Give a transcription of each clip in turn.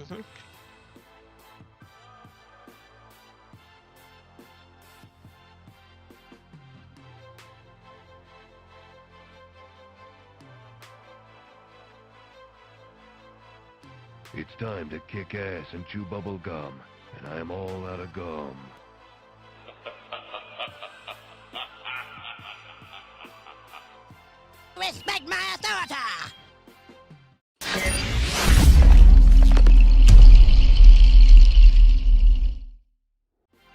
Mm-hmm. It's time to kick ass and chew bubble gum, and I'm all out of gum. Respect my authority!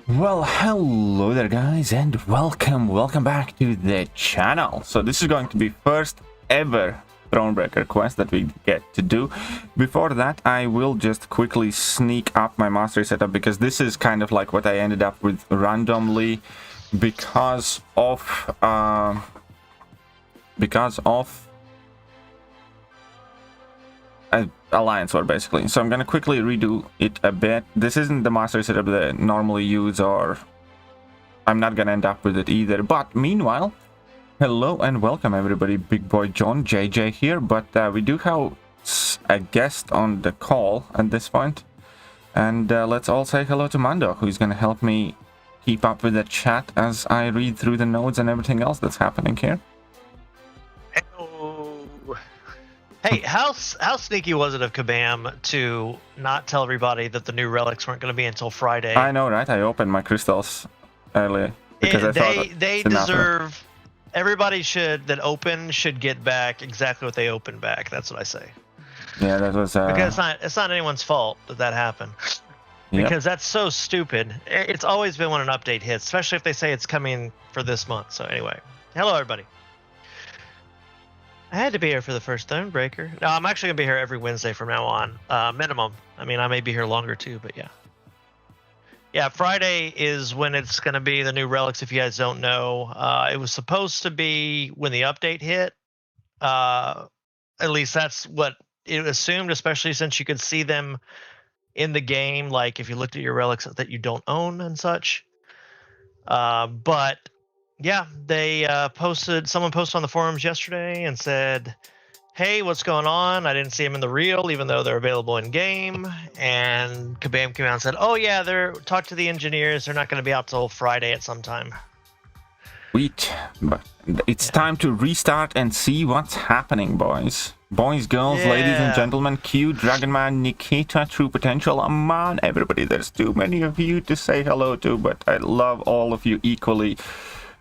Well, hello there guys, and welcome back to the channel. So this is going to be first ever Thronebreaker quest that we get to do. Before that, I will just quickly sneak up my mastery setup, because this is kind of like what I ended up with randomly because of Alliance War, basically. So I'm gonna quickly redo it a bit. This isn't the mastery setup that I normally use, or I'm not gonna end up with it either. But meanwhile, hello and welcome everybody. Big boy John JJ here, but we do have a guest on the call at this point, and let's all say hello to Mando, who's gonna help me keep up with the chat as I read through the nodes and everything else that's happening here. Hey, how sneaky was it of Kabam to not tell everybody that the new relics weren't going to be until Friday? I know, right? I opened my crystals earlier because I thought they deserve. Everybody that open should get back exactly what they opened back. That's what I say. Yeah, that was because it's not anyone's fault that happened. Because yep. That's so stupid. It's always been when an update hits, especially if they say it's coming for this month. So anyway, hello everybody. I had to be here for the first Thronebreaker. No, I'm actually going to be here every Wednesday from now on, minimum. I mean, I may be here longer too, but yeah. Yeah, Friday is when it's going to be the new relics, if you guys don't know. It was supposed to be when the update hit. At least that's what it assumed, especially since you could see them in the game, like if you looked at your relics that you don't own and such. But yeah, they someone posted on the forums yesterday and said, hey, what's going on? I didn't see them in the reel, even though they're available in game. And Kabam came out and said, oh yeah, talk to the engineers. They're not going to be out till Friday at some time. Sweet. But it's time to restart and see what's happening, boys. Boys, girls, ladies and gentlemen, Q, Dragonman, Nikita, True Potential, Aman, everybody. There's too many of you to say hello to, but I love all of you equally.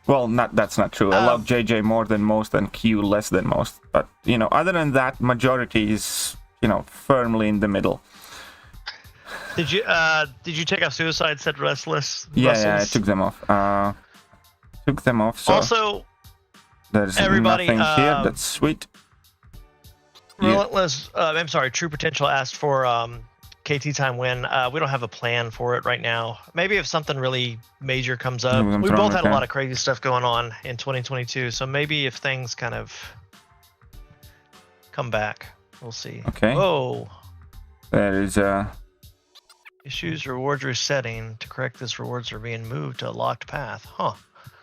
Well, that's not true. I love JJ more than most and Q less than most. But, you know, other than that, majority is, you know, firmly in the middle. Did you take off Suicide Said Restless? Yeah, I took them off. So also, there's everybody, nothing here. That's sweet. Relentless, I'm sorry, True Potential asked for KT time win. We don't have a plan for it right now. Maybe if something really major comes up. We both had a lot of crazy stuff going on in 2022, so maybe if things kind of come back, we'll see. Okay. Whoa. There is issues, rewards resetting. To correct this, rewards are being moved to a locked path. Huh.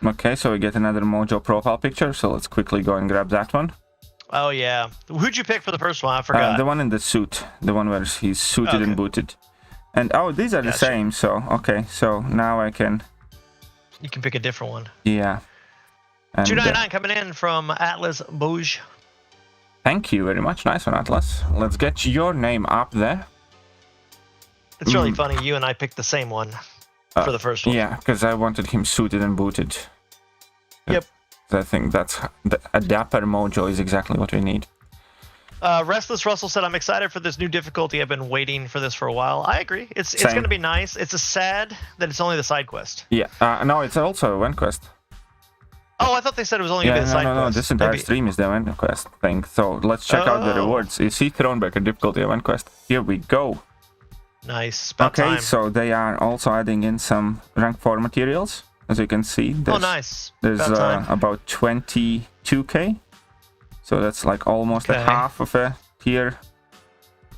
Okay, so we get another Mojo profile picture, so let's quickly go and grab that one. Oh yeah. Who'd you pick for the first one? I forgot. The one in the suit. The one where he's suited and booted. And oh, these are the same, so okay. So now I can... You can pick a different one. Yeah. And, 299 coming in from Atlas Bouge. Thank you very much. Nice one, Atlas. Let's get your name up there. It's really funny. You and I picked the same one for the first one. Yeah, because I wanted him suited and booted. Yep. I think that's a dapper Mojo is exactly what we need. Restless Russell said, I'm excited for this new difficulty. I've been waiting for this for a while. I agree. It's going to be nice. It's a sad that it's only the side quest. Yeah. No, it's also a event quest. Oh, I thought they said it was only going to be the side quest. No. This entire stream is the event quest thing. So let's check out the rewards. You see Thronebreaker difficulty event quest. Here we go. Nice. About time. So they are also adding in some rank 4 materials. As you can see, nice. There's about 22k, so that's like almost a half of a tier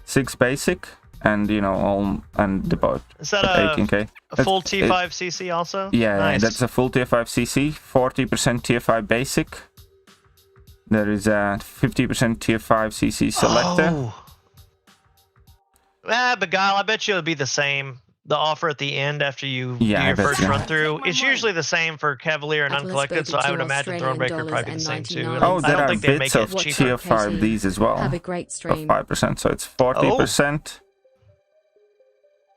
6 basic, and you know about is that 18k. A full T5 CC also? Yeah, nice. That's a full tier 5 CC, 40% tier 5 basic. There is a 50% tier 5 CC selector. Beguile, I bet you it'll be the same. The offer at the end after you do Yeah, I your bet first so. run through, it's usually the same for Cavalier and Uncollected, so I would imagine Thronebreaker would probably be the same too. Oh, I there don't are think they make bits of it cheaper. tier 5 these as well. Have a great Of stream. 5%, so it's 40%.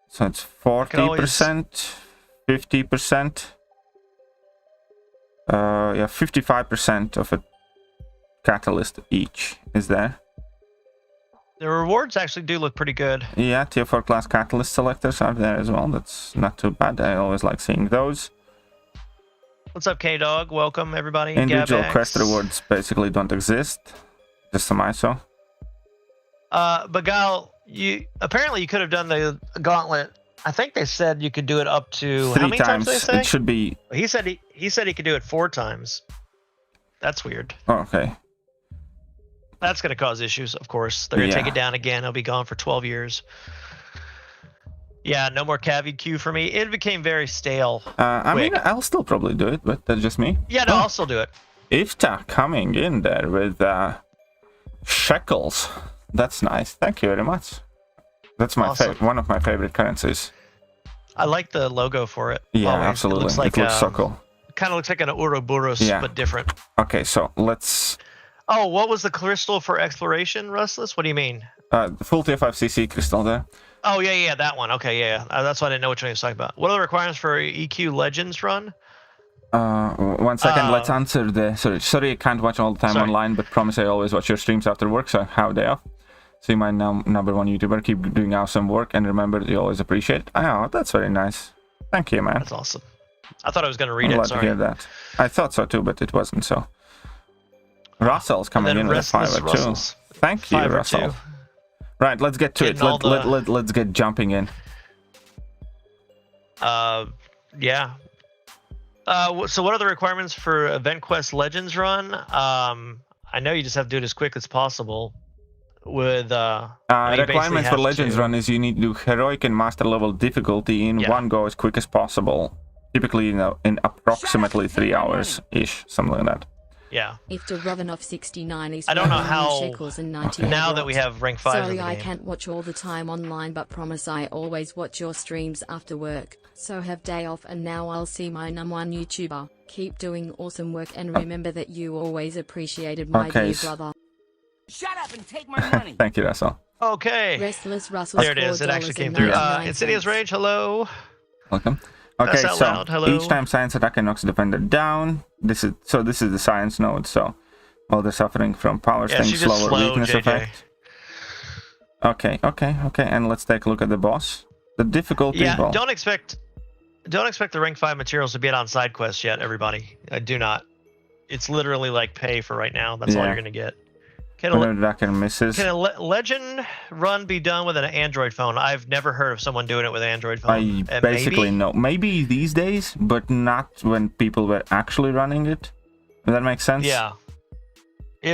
So it's 40%, 50%. Yeah, 55% of a catalyst each is there. The rewards actually do look pretty good. Yeah, tier 4 class catalyst selectors are there as well. That's not too bad. I always like seeing those. What's up, K-Dog? Welcome, everybody. Individual Gabex. quest rewards basically don't exist. Just some ISO. Beguile, apparently you could have done the Gauntlet. I think they said you could do it up to 3 how many times times. they say? It should be... He said he could do it 4 times. That's weird. Oh, okay. That's going to cause issues, of course. They're going to take Yeah. it down again. It'll be gone for 12 years. Yeah, no more cavied queue for me. It became very stale. I mean, quick. I'll still probably do it, but that's just me. Yeah, no, Oh, I'll still do it. Ifta coming in there with shekels. That's nice. Thank you very much. That's my Awesome. one of my favorite currencies. I like the logo for it. Yeah, always. absolutely. It looks like so cool. kind of looks like an Ouroboros, Yeah. but different. Okay, so let's... Oh, what was the crystal for exploration, Rustless? What do you mean? the full tier 5 CC crystal there. Oh, yeah, that one. Okay, yeah. That's why I didn't know which one he was talking about. What are the requirements for EQ Legends run? 1 second, let's answer the... Sorry, I can't watch all the time Sorry. online, but promise I always watch your streams after work, so how day off. See my number 1 YouTuber, keep doing awesome work, and remember that you always appreciate it. Oh, that's very nice. Thank you, man. That's awesome. I thought I was going to read I'm it, glad sorry. to hear that. I thought so too, but it wasn't so. Russell's coming in with a 5 or 2. Thank you, 5 or Russell. 2. Right, let's get to Getting all it. Let's get jumping in. Yeah. So what are the requirements for Event Quest Legends run? I know you just have to do it as quick as possible. With you basically Requirements for have Legends to- run is you need to do heroic and master level difficulty in one go as quick as possible. Typically, in approximately 3 hours ish, something like that. Yeah. If the Romanov 69 is I don't know 1 how- shekels and 90 Now that we have rank 5s in Sorry, the I game. can't watch all the time online, but promise I always watch your streams after work. So have day off, and now I'll see my #1 YouTuber. Keep doing awesome work, and remember that you always appreciated my Okay, dear brother. Shut up and take my money. Thank you, Russell. Okay. Restless Russell. There it is. It actually came through. Insidious Rage, hello. Welcome. Okay, That's out so loud, hello. each time science attacker knocks a defender down, this is the science node. So while they're suffering from power Yeah, sting, she's just slower slow, weakness JJ. effect. Okay, and let's take a look at the boss. The difficulty. Yeah, well, don't expect the rank 5 materials to be on side quests yet, everybody. I do not. It's literally like pay for right now. That's all Yeah. you're gonna get. whenever the attacker misses. Can a legend run be done with an Android phone? I've never heard of someone doing it with an Android phone. I basically maybe? know. Maybe these days, but not when people were actually running it. Does that make sense? Yeah.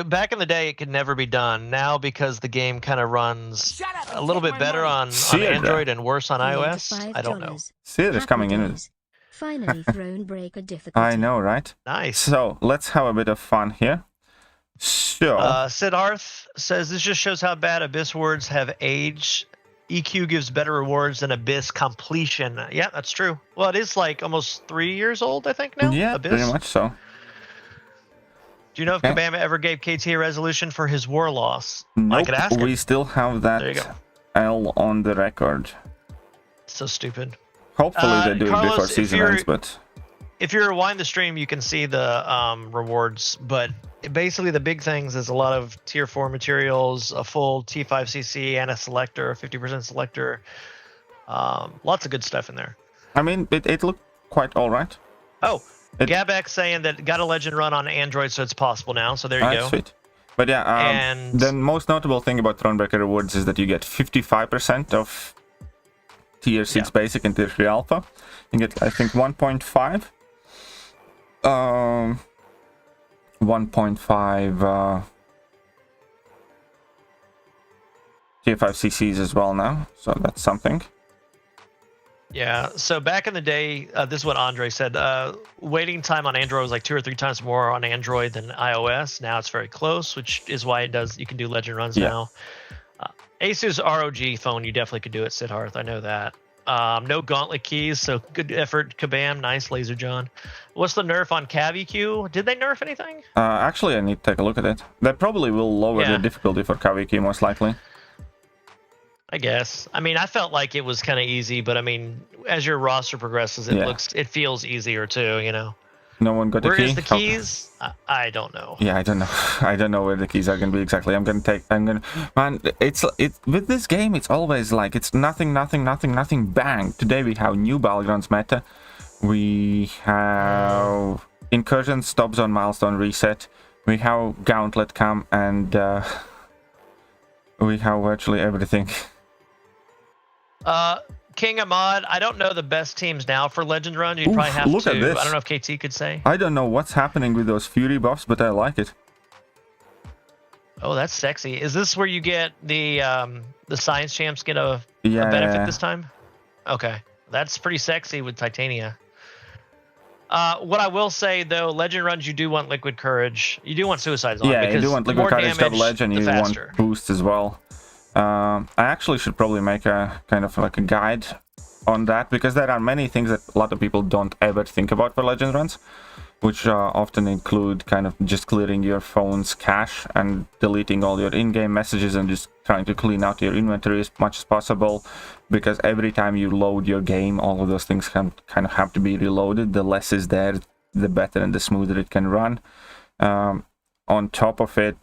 Back in the day, it could never be done. Now, because the game kind of runs Shut up and a little take bit my better money. on Android and worse on iOS, I don't know. Theater's coming in. Finally, Thronebreaker difficulty. I know, right? Nice. So let's have a bit of fun here. So Siddharth says this just shows how bad Abyss words have aged. EQ gives better rewards than Abyss completion. Yeah, that's true. Well, it is like almost 3 years old, I think now. yeah, Abyss. pretty much so. Do you know if Okay. Kabama ever gave KT a resolution for his war loss? I Nope, could ask him. we still have There you that go. L on the record. So stupid. Hopefully they do Carlos, it before if season you're- ends, but If you rewind the stream, you can see the rewards, but basically the big things is a lot of tier 4 materials, a full T5CC and a selector, a 50% selector. Lots of good stuff in there. I mean, it looked quite alright. Oh, It- Gabex saying that got a legend run on Android, so it's possible now. So there you go. Sweet. But yeah, And- the most notable thing about Thronebreaker rewards is that you get 55% of tier 6 basic and tier 3 alpha. You get, I think, 1.5. 1.5 tier 5 CCs as well now, so that's something. Yeah. So back in the day, this is what Andre said. Waiting time on Android was like 2 or 3 times more on Android than iOS. Now it's very close, which is why you can do legend runs Yeah. now. Asus ROG phone, you definitely could do it, Sid Hearth. I know that. No Gauntlet keys, so good effort, Kabam. Nice, Laser John. What's the nerf on CaviQ? Did they nerf anything? Actually, I need to take a look at it. They probably will lower the difficulty for CaviQ, most likely. I guess. I mean, I felt like it was kind of easy, but I mean, as your roster progresses, it feels easier too, you know. No one got a key? Where is the keys? I don't know. Yeah, I don't know. I don't know where the keys are going to be exactly. Man, with this game, it's always like, it's nothing, bang. Today we have new Battlegrounds meta. We have Incursion, Stop Zone, Milestone, Reset. We have Gauntlet come, and we have virtually everything. King Ahmad, I don't know the best teams now for Legend Run. You'd probably have look to. at this. I don't know if KT could say. I don't know what's happening with those Fury buffs, but I like it. Oh, that's sexy. Is this where you get the Science Champs get a benefit this time? Okay, that's pretty sexy with Titania. What I will say though, Legend Runs, you do want Liquid Courage. You do want Suicide Zone. Yeah, you do want Liquid Courage double edge, and you want faster. boost as well. I actually should probably make a kind of like a guide on that, because there are many things that a lot of people don't ever think about for Legend Runs, which often include kind of just clearing your phone's cache and deleting all your in-game messages and just trying to clean out your inventory as much as possible, because every time you load your game, all of those things can kind of have to be reloaded. The less is there, the better and the smoother it can run. On top of it,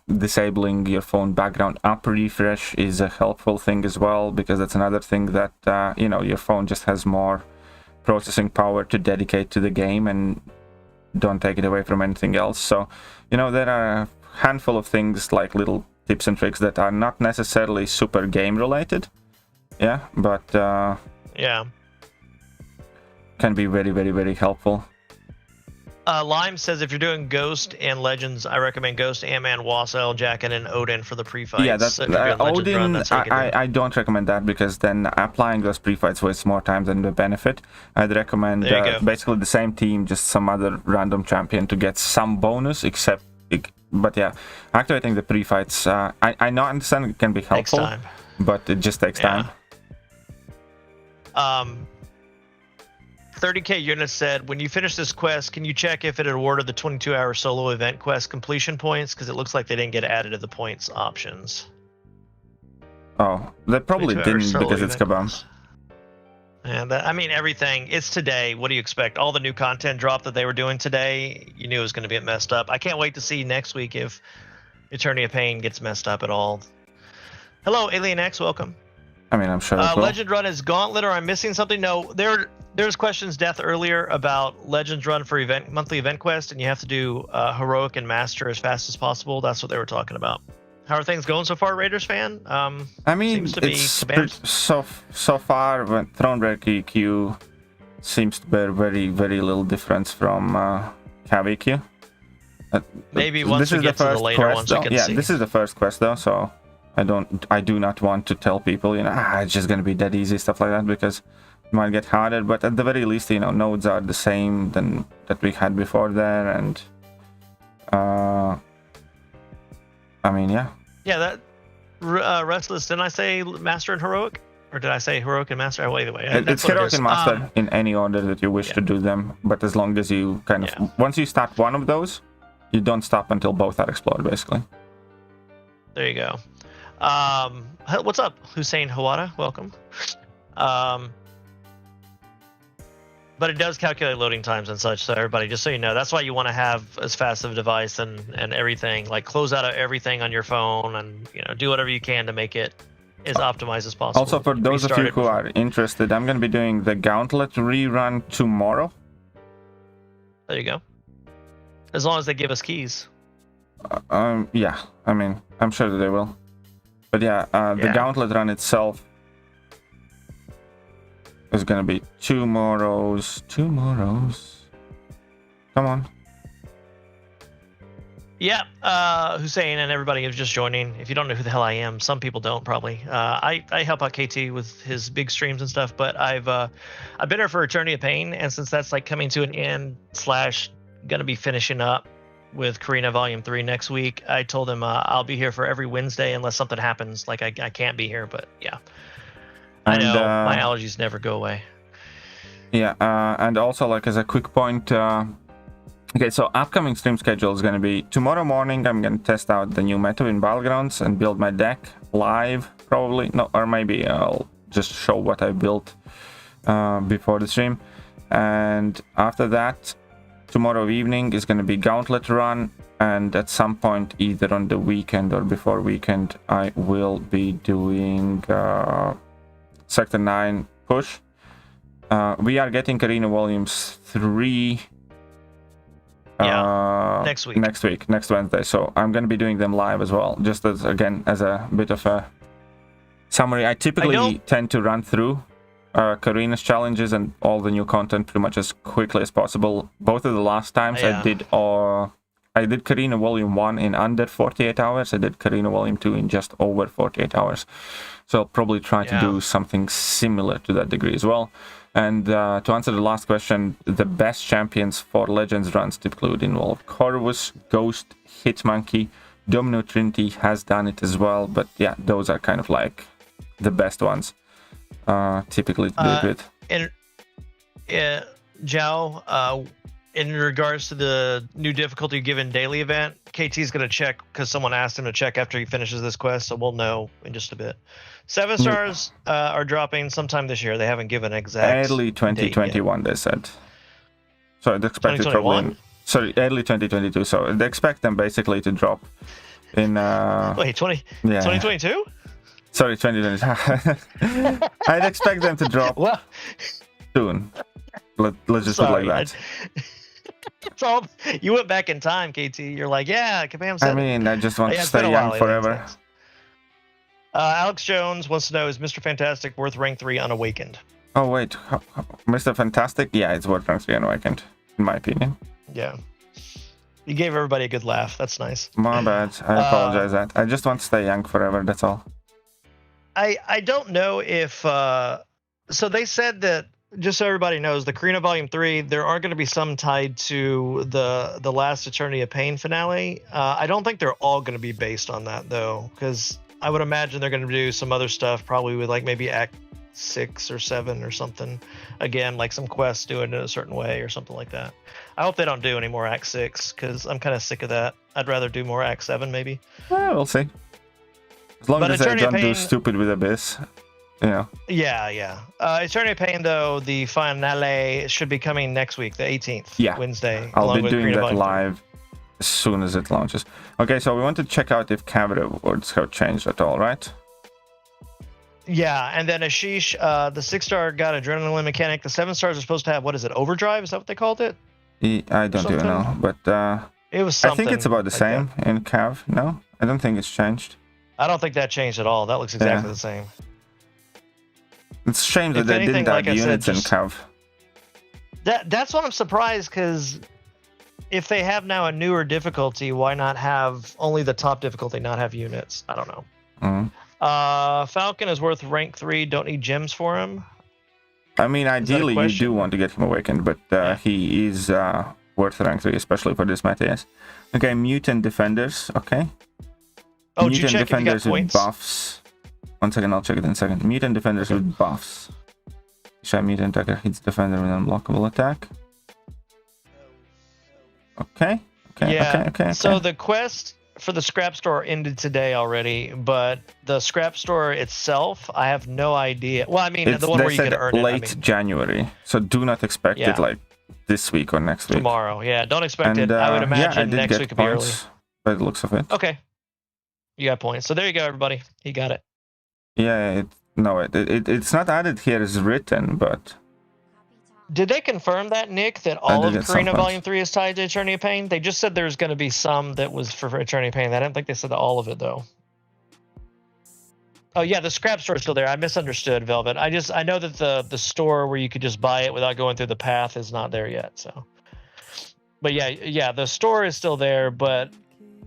disabling your phone background app refresh is a helpful thing as well, because that's another thing that, you know, your phone just has more processing power to dedicate to the game and don't take it away from anything else. So, you know, there are a handful of things like little tips and tricks that are not necessarily super game related. Yeah, but can be very, very, very helpful. Lime says if you're doing Ghost and Legends, I recommend Ghost, Ant-Man, Wassel, Jacket, and Odin for the pre-fights. Yeah, that's Odin. I don't recommend that, because then applying those pre-fights wastes more time than the benefit. I'd recommend basically the same team, just some other random champion to get some bonus. But yeah, activating the pre-fights, I know, understand it can be helpful, takes time. But it just takes time. 30k units said, when you finish this quest, can you check if it awarded the 22-hour solo event quest completion points? Because it looks like they didn't get added to the points options. Oh, they probably didn't, because it's Kabam. And I mean, everything. It's today. What do you expect? All the new content drop that they were doing today, you knew it was going to get messed up. I can't wait to see next week if Eternity of Pain gets messed up at all. Hello, Alien X. Welcome. I mean, I'm sure it will. Legend Run is Gauntlet, or I'm missing something? No, there's questions, Death, earlier about Legends Run for monthly event quest, and you have to do Heroic and Master as fast as possible. That's what they were talking about. How are things going so far, Raiders fan? I mean, seems to be so far, when Thronebreaker EQ seems to bear very, very little difference from CaviQ. Maybe once we get to the later ones, we can see. This is the first quest though, so I do not want to tell people, you know, it's just gonna be dead easy, stuff like that, because it might get harder. But at the very least, you know, nodes are the same that we had before there, and I mean, yeah. Yeah, that Restless, didn't I say Master and Heroic? Or did I say Heroic and Master? Well, either way. It's Heroic and Master in any order that you wish to do them. But as long as you kind of... Once you start one of those, you don't stop until both are explored, basically. There you go. What's up, Hussein Hawada? Welcome. But it does calculate loading times and such, so everybody, just so you know, that's why you want to have as fast of a device and everything, like close out everything on your phone, and you know, do whatever you can to make it as optimized as possible. Also, for those of you who are interested, I'm going to be doing the Gauntlet rerun tomorrow. There you go. As long as they give us keys. Yeah, I mean, I'm sure that they will. But yeah, the Gauntlet run itself is gonna be tomorrow's. Come on. Yeah, Hussein and everybody who's just joining. If you don't know who the hell I am, some people don't probably. I help out KT with his big streams and stuff, but I've been here for Eternity of Pain, and since that's like coming to an end / gonna be finishing up, with Karina Volume 3 next week. I told him I'll be here for every Wednesday unless something happens, like I can't be here, but yeah. I know, my allergies never go away. Yeah, and also, like, as a quick point, okay, so upcoming stream schedule is going to be tomorrow morning. I'm going to test out the new meta in Battlegrounds and build my deck live, probably. No, or maybe I'll just show what I built before the stream. And after that, tomorrow evening is going to be Gauntlet run, and at some point, either on the weekend or before weekend, I will be doing Sector 9 push. We are getting Arena Volumes 3 next Wednesday, so I'm going to be doing them live as well, just as, again, as a bit of a summary. I typically tend to run through Karina's challenges and all the new content pretty much as quickly as possible. Both of the last times I did Karina Volume 1 in under 48 hours. I did Karina Volume 2 in just over 48 hours. So I'll probably try to do something similar to that degree as well. And to answer the last question, the best champions for Legends runs typically would involve Corvus, Ghost, Hitmonkey, Domino Trinity has done it as well. But yeah, those are kind of like the best ones typically to do it with. Zhao, in regards to the new difficulty given daily event, KT's going to check because someone asked him to check after he finishes this quest, so we'll know in just a bit. 7 stars are dropping sometime this year. They haven't given exact early 2021, they said. So they expect it probably early 2022. So they expect them basically to drop in wait, 2022? Sorry, 2020. I'd expect them to drop soon. Let's just put it like that. It's all, you went back in time, KT. You're like, yeah, Kabam said. I mean, I just want to stay young forever. Alex Jones wants to know, is Mr. Fantastic worth rank 3 unawakened? Oh, wait. Mr. Fantastic? Yeah, it's worth rank 3 unawakened, in my opinion. Yeah. You gave everybody a good laugh. That's nice. My bad. I apologize that. I just want to stay young forever, that's all. I don't know if... so they said that, just so everybody knows, the Karina Volume 3, there are going to be some tied to the Last Eternity of Pain finale. I don't think they're all going to be based on that, though, because I would imagine they're going to do some other stuff, probably with like maybe Act 6 or 7 or something. Again, like some quests do it in a certain way or something like that. I hope they don't do any more Act 6, because I'm kind of sick of that. I'd rather do more Act 7, maybe. We'll see. As long as they don't do stupid with Abyss. Yeah. Yeah. Eternity of Pain, though, the finale should be coming next week, the 18th. Yeah. Wednesday. I'll be doing that live as soon as it launches. Okay, so we want to check out if cav rewards have changed at all, right? Yeah, and then Ashish, the 6-star got Adrenaline Mechanic. The 7 stars are supposed to have, what is it, Overdrive? Is that what they called it? I don't even know, but it was something. I think it's about the same in cav. No, I don't think it's changed. I don't think that changed at all. That looks exactly the same. It's a shame that they didn't add units in cav. That's what I'm surprised, because if they have now a newer difficulty, why not have only the top difficulty, not have units? I don't know. Falcon is worth rank 3. Don't need gems for him. I mean, ideally you do want to get him awakened, but he is worth rank 3, especially for this meta. Yes. Okay, Mutant Defenders. Okay. Oh, Mutant did you check Defenders if you got points? With buffs. 1 second, I'll check it in a second. Mutant Defenders with buffs. Mutant attacker hits defender with an unblockable attack. Okay. So the quest for the scrap store ended today already, but the scrap store itself, I have no idea. Well, I mean, the one where you can earn it. Late January, so do not expect it like this week or next week. Tomorrow, yeah. Don't expect it. I would imagine next week could be early. By the looks of it. Okay. You got points. So there you go, everybody. You got it. Yeah, it's not added here as written, but... Did they confirm that, Nick, that all of Karina Volume 3 is tied to Eternity of Pain? They just said there's going to be some that was for Eternity of Pain. I didn't think they said that all of it, though. Oh, yeah, the scrap store is still there. I misunderstood, Velvet. I know that the store where you could just buy it without going through the path is not there yet, so... But yeah, the store is still there, but...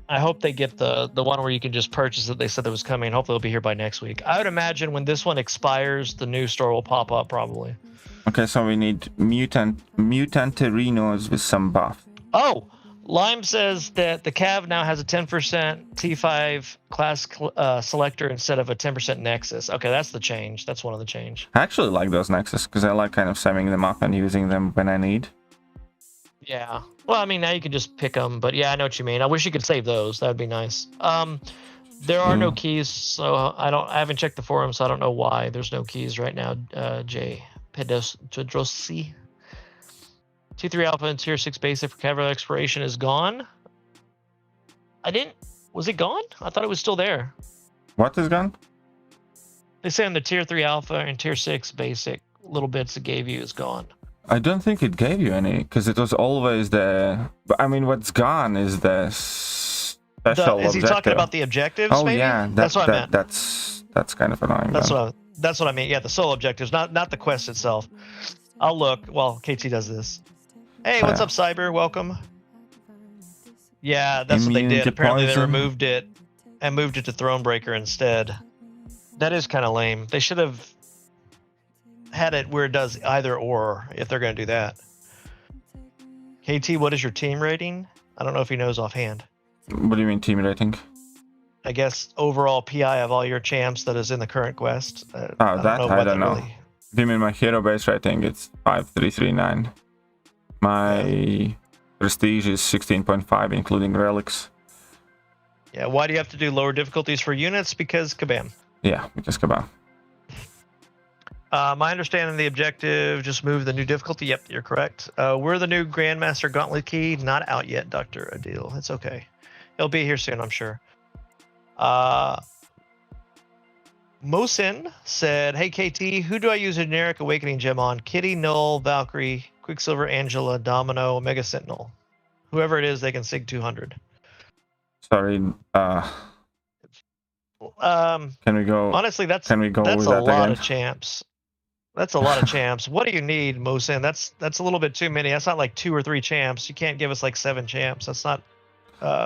I hope they get the one where you can just purchase it. They said that was coming. Hopefully it'll be here by next week. I would imagine when this one expires, the new store will pop up probably. Okay, so we need mutanterinos with some buff. Oh, Lime says that the Cav now has a 10% T5 class selector instead of a 10% Nexus. Okay, that's the change. That's one of the change. I actually like those Nexus because I like kind of saving them up and using them when I need. Yeah. Well, I mean, now you can just pick them, but yeah, I know what you mean. I wish you could save those. That would be nice. There are no keys, so I haven't checked the forum, so I don't know why there's no keys right now. J. Pedrosi. T3 Alpha and Tier 6 Basic for Cavalry Exploration is gone. Was it gone? I thought it was still there. What is gone? They say on the Tier 3 Alpha and Tier 6 Basic, little bits it gave you is gone. I don't think it gave you any, because it was always the... I mean, what's gone is the special Is he objective. talking about the objectives, Oh, maybe? yeah. That's what I meant. That's kind of annoying. That's what I mean. Yeah, the solo objectives, not the quest itself. I'll look. Well, KT does this. Hey, what's up, Cyber? Welcome. Yeah, that's what they did. Apparently they removed it and moved it to Thronebreaker instead. That is kind of lame. They should have had it where it does either or if they're going to do that. KT, what is your team rating? I don't know if he knows offhand. What do you mean team rating? I guess overall PI of all your champs that is in the current quest. I don't know. Really... Do you mean my hero base rating? It's 5339. My prestige is 16.5, including relics. Yeah, why do you have to do lower difficulties for units? Because kabam. Yeah, because kabam. My understanding of the objective, just move the new difficulty. Yep, you're correct. We're the new Grandmaster Gauntlet key. Not out yet, Dr. Adil. It's okay. It'll be here soon, I'm sure. Mosin said, hey, KT, who do I use a generic Awakening gem on? Kitty, Null, Valkyrie, Quicksilver, Angela, Domino, Omega Sentinel. Whoever it is, they can sig 200. Sorry, can we go? Honestly, that's a lot of champs. That's a lot of champs. What do you need, Mosin? That's a little bit too many. That's not like 2 or 3 champs. You can't give us like 7 champs. That's not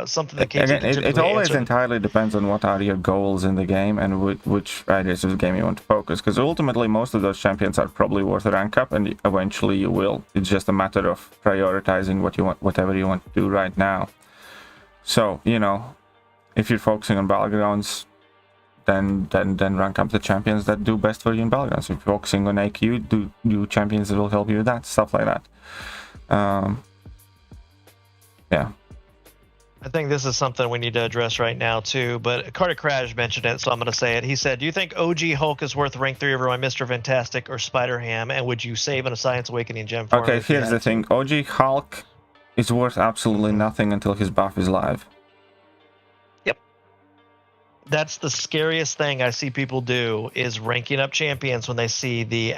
something that KT Again, can it always answer. entirely depends on what are your goals in the game and which areas of the game you want to focus. Because ultimately, most of those champions are probably worth a rank up, and eventually you will. It's just a matter of prioritizing what you want, whatever you want to do right now. So if you're focusing on battlegrounds, then rank up the champions that do best for you in battlegrounds. If you're focusing on AQ, do champions that will help you with that, stuff like that. Yeah. I think this is something we need to address right now too, but Carter Crash mentioned it, so I'm going to say it. He said, do you think OG Hulk is worth rank 3 over my Mr. Fantastic or Spider-Ham, and would you save a Science Awakening gem for him? Okay, here's the thing. OG Hulk is worth absolutely nothing until his buff is live. Yep. That's the scariest thing I see people do, is ranking up champions when they see the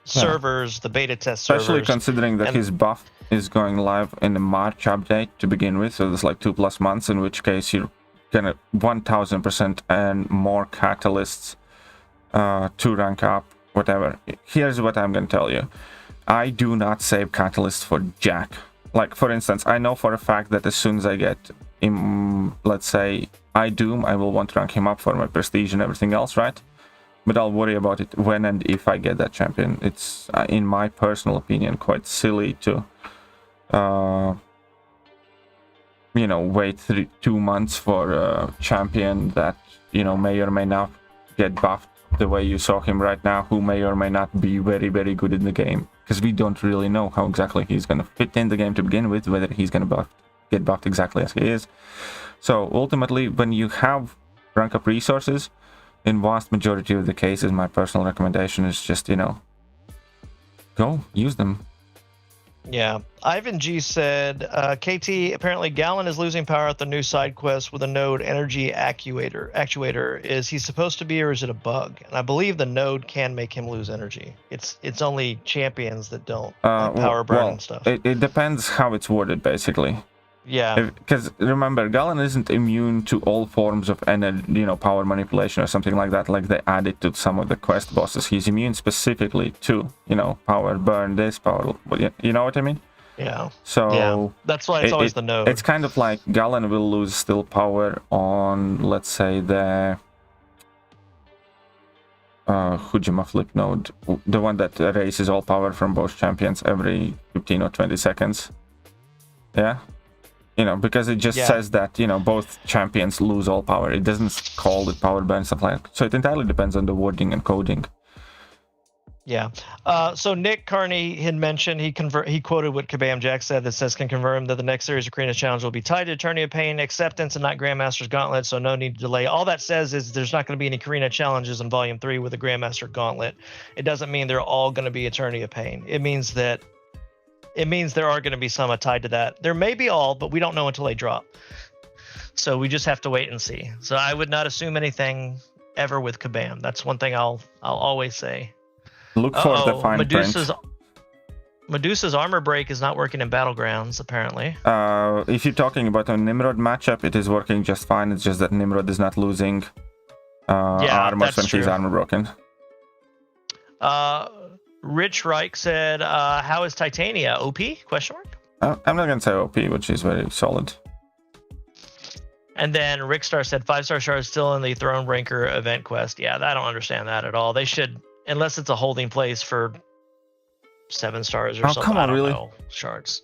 servers, the beta test servers. Especially considering that his buff is going live in the March update to begin with, so there's like 2+ months, in which case you're gonna 1000% and more catalysts to rank up, whatever. Here's what I'm gonna tell you. I do not save catalysts for Jack. Like, for instance, I know for a fact that as soon as I get, let's say, Doom, I will want to rank him up for my prestige and everything else, right? But I'll worry about it when and if I get that champion. It's, in my personal opinion, quite silly to, wait 2 months for a champion that, may or may not get buffed the way you saw him right now, who may or may not be very, very good in the game. Because we don't really know how exactly he's going to fit in the game to begin with, whether he's going to get buffed exactly as he is. So ultimately, when you have rank up resources, in vast majority of the cases, my personal recommendation is just, go use them. Yeah. Ivan G said, KT, apparently Gallon is losing power at the new side quest with a node energy actuator. Is he supposed to be, or is it a bug? And I believe the node can make him lose energy. It's only champions that don't, like power burn and stuff. It depends how it's worded, basically. Yeah. Because remember, Gallon isn't immune to all forms of energy, power manipulation or something like that, like they added to some of the quest bosses. He's immune specifically to, power burn, this power, you know what I mean? Yeah. So yeah. That's why it's always the node. It's kind of like Gallon will lose still power on, let's say, the Hujima flip node, the one that erases all power from both champions every 15 or 20 seconds. Yeah. You know, because it just says that, you know, both champions lose all power. It doesn't call it power burn, stuff like that. So it entirely depends on the wording and coding. Yeah. So Nick Carney had mentioned he quoted what Kabam Jack said that says can confirm that the next series of Karina Challenge will be tied to Attorney of Pain acceptance and not Grandmaster's Gauntlet, so no need to delay. All that says is there's not going to be any Karina challenges in Volume 3 with the Grandmaster Gauntlet. It doesn't mean they're all going to be Attorney of Pain. It means there are going to be some tied to that. There may be all, but we don't know until they drop. So we just have to wait and see. So I would not assume anything ever with Kabam. That's one thing I'll always say. Look for the fine print. Medusa's armor break is not working in Battlegrounds, apparently. If you're talking about a Nimrod matchup, it is working just fine. It's just that Nimrod is not losing armor when his armor broken. Rich Reich said, how is Titania? OP? Question mark? I'm not going to say OP, which is very solid. And then Rickstar said 5-star shard is still in the Thronebreaker event quest. Yeah, I don't understand that at all. They should, unless it's a holding place for 7 stars or something. Come on, I don't really? know. Shards.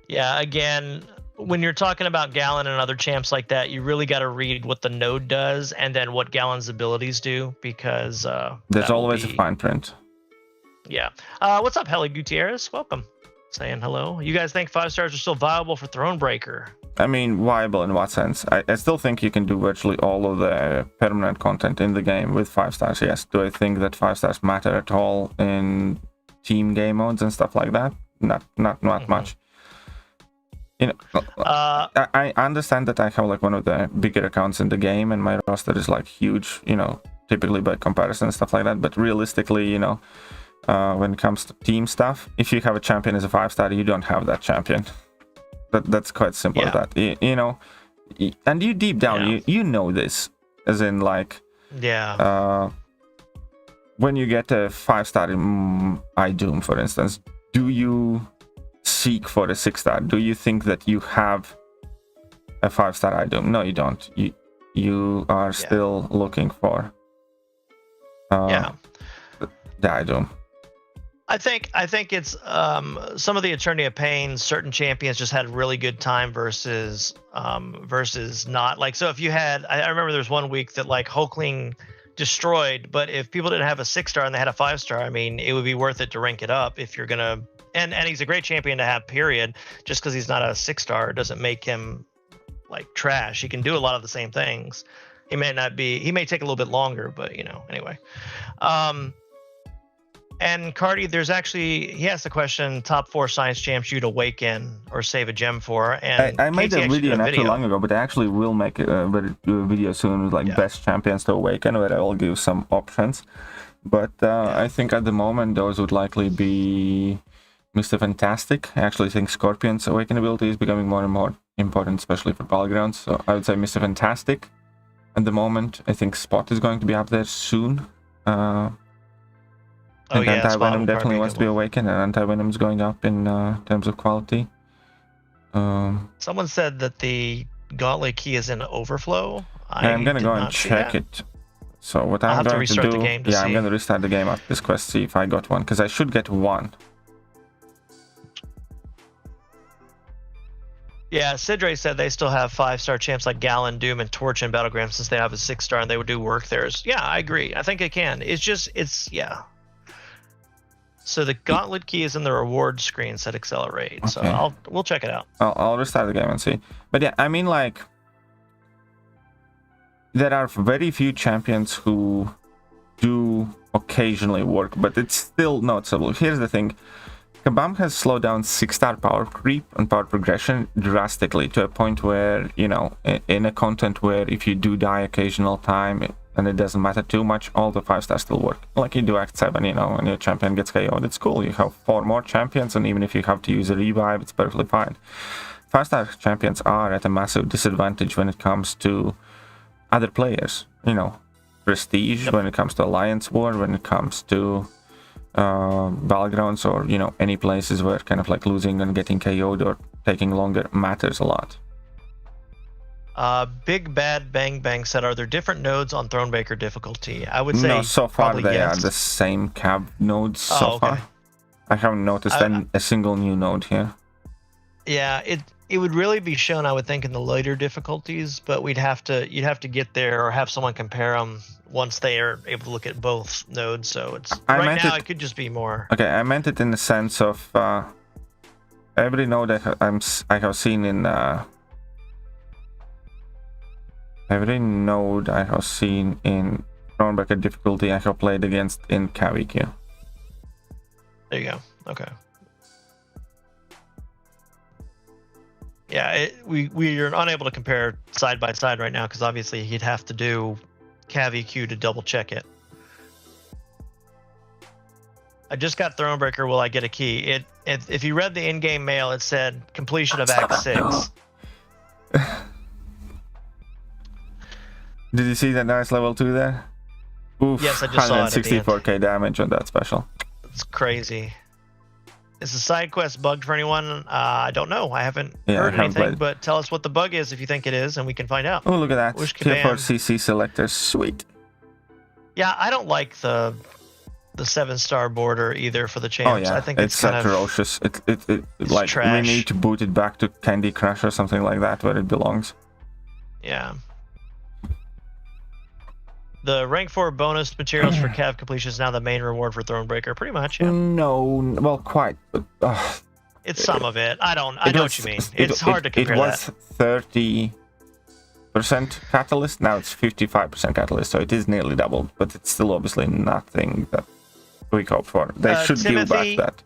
Yeah, again, when you're talking about Gallon and other champs like that, you really got to read what the node does and then what Gallon's abilities do, because there's always a fine print. Yeah. What's up, Heli Gutierrez? Welcome. Saying hello. You guys think 5 stars are still viable for Thronebreaker? I mean, viable in what sense? I still think you can do virtually all of the permanent content in the game with 5 stars, yes. Do I think that 5 stars matter at all in team game modes and stuff like that? Not much. You know, I understand that I have like one of the bigger accounts in the game and my roster is like huge, you know, typically by comparison and stuff like that, but realistically, you know, when it comes to team stuff, if you have a champion as a 5-star, you don't have that champion. That's quite simple as that. You know, and you deep down, you know this, as in like, when you get a 5-star iDoom, for instance, do you seek for a 6-star? Do you think that you have a 5-star iDoom? No, you don't. You are still looking for the iDoom. I think it's some of the Attorney of Pain, certain champions just had a really good time versus not. Like, so if you had, I remember there was one week that like Hulkling destroyed, but if people didn't have a 6-star and they had a 5-star, I mean, it would be worth it to rank it up if you're gonna. And he's a great champion to have, period. Just because he's not a 6-star doesn't make him like trash. He can do a lot of the same things. He may take a little bit longer, but you know, anyway. And Cardi, he asked the question, top 4 science champs you'd awaken or save a gem for. And I made a video not too long ago, but I actually will make a video soon with like best champions to awaken, where I will give some options. But I think at the moment those would likely be Mr. Fantastic. I actually think Scorpion's awaken ability is becoming more and more important, especially for Battlegrounds. So I would say Mr. Fantastic. At the moment, I think Spot is going to be up there soon. And Anti-Venom definitely wants to be awakened, and Anti-Venom is going up in terms of quality. Someone said that the Gauntlet key is in overflow. I'm going to go and check it. So what I'm going to do... I'm going to restart the game after this quest, see if I got one, because I should get one. Yeah, Sidre said they still have 5-star champs like Gallon, Doom, and Torch in Battlegrounds since they have a 6-star and they would do work there. Yeah, I agree. I think it can. So the Gauntlet key is in the reward screen, said Accelerate. Okay. So we'll check it out. I'll restart the game and see. But yeah, I mean, like, there are very few champions who do occasionally work, but it's still noticeable. Here's the thing. Kabam has slowed down 6-star power creep and power progression drastically to a point where, you know, in a content where if you do die occasional time, and it doesn't matter too much, all the 5-stars still work. Like you do Act 7, you know, when your champion gets KO'd, it's cool. You have 4 more champions, and even if you have to use a revive, it's perfectly fine. 5-star champions are at a massive disadvantage when it comes to other players. You know, Prestige, when it comes to Alliance War, when it comes to Battlegrounds, or, you know, any places where kind of like losing and getting KO'd or taking longer matters a lot. Big Bad Bang Bang said, are there different nodes on Thronebreaker difficulty? I would say no, so far they yes. are the same cab nodes so far. I haven't noticed a single new node here. Yeah, it would really be shown, I would think, in the later difficulties, but you'd have to get there or have someone compare them once they are able to look at both nodes. So it's right now it could just be more. Okay, I meant it in the sense of every node I have seen in every node I have seen in Thronebreaker difficulty I have played against in Thekiryu. There you go. Okay. Yeah, we are unable to compare side by side right now because obviously he'd have to do Thekiryu to double check it. I just got Thronebreaker. Will I get a key? If you read the in-game mail, it said completion of Act 6. Did you see that nice level 2 there? Oof, yes, I just saw it. 164k damage on that special. It's crazy. Is the side quest bugged for anyone? I don't know. I haven't heard anything, but tell us what the bug is if you think it is, and we can find out. Oh, look at that. Tier 4 CC selector. Sweet. Yeah, I don't like the 7-star border either for the champs. Oh, yeah. I think it's kind atrocious. It's like trash. We need to boot it back to Candy Crush or something like that where it belongs. Yeah. The rank 4 bonus materials for Cav completion is now the main reward for Thronebreaker, pretty much. Yeah. No, well, quite. But, it's some of it. I know what you mean. It's hard to compare that. It was 30% catalyst. Now it's 55% catalyst, so it is nearly doubled. But it's still obviously nothing that we hope for. They should give back that.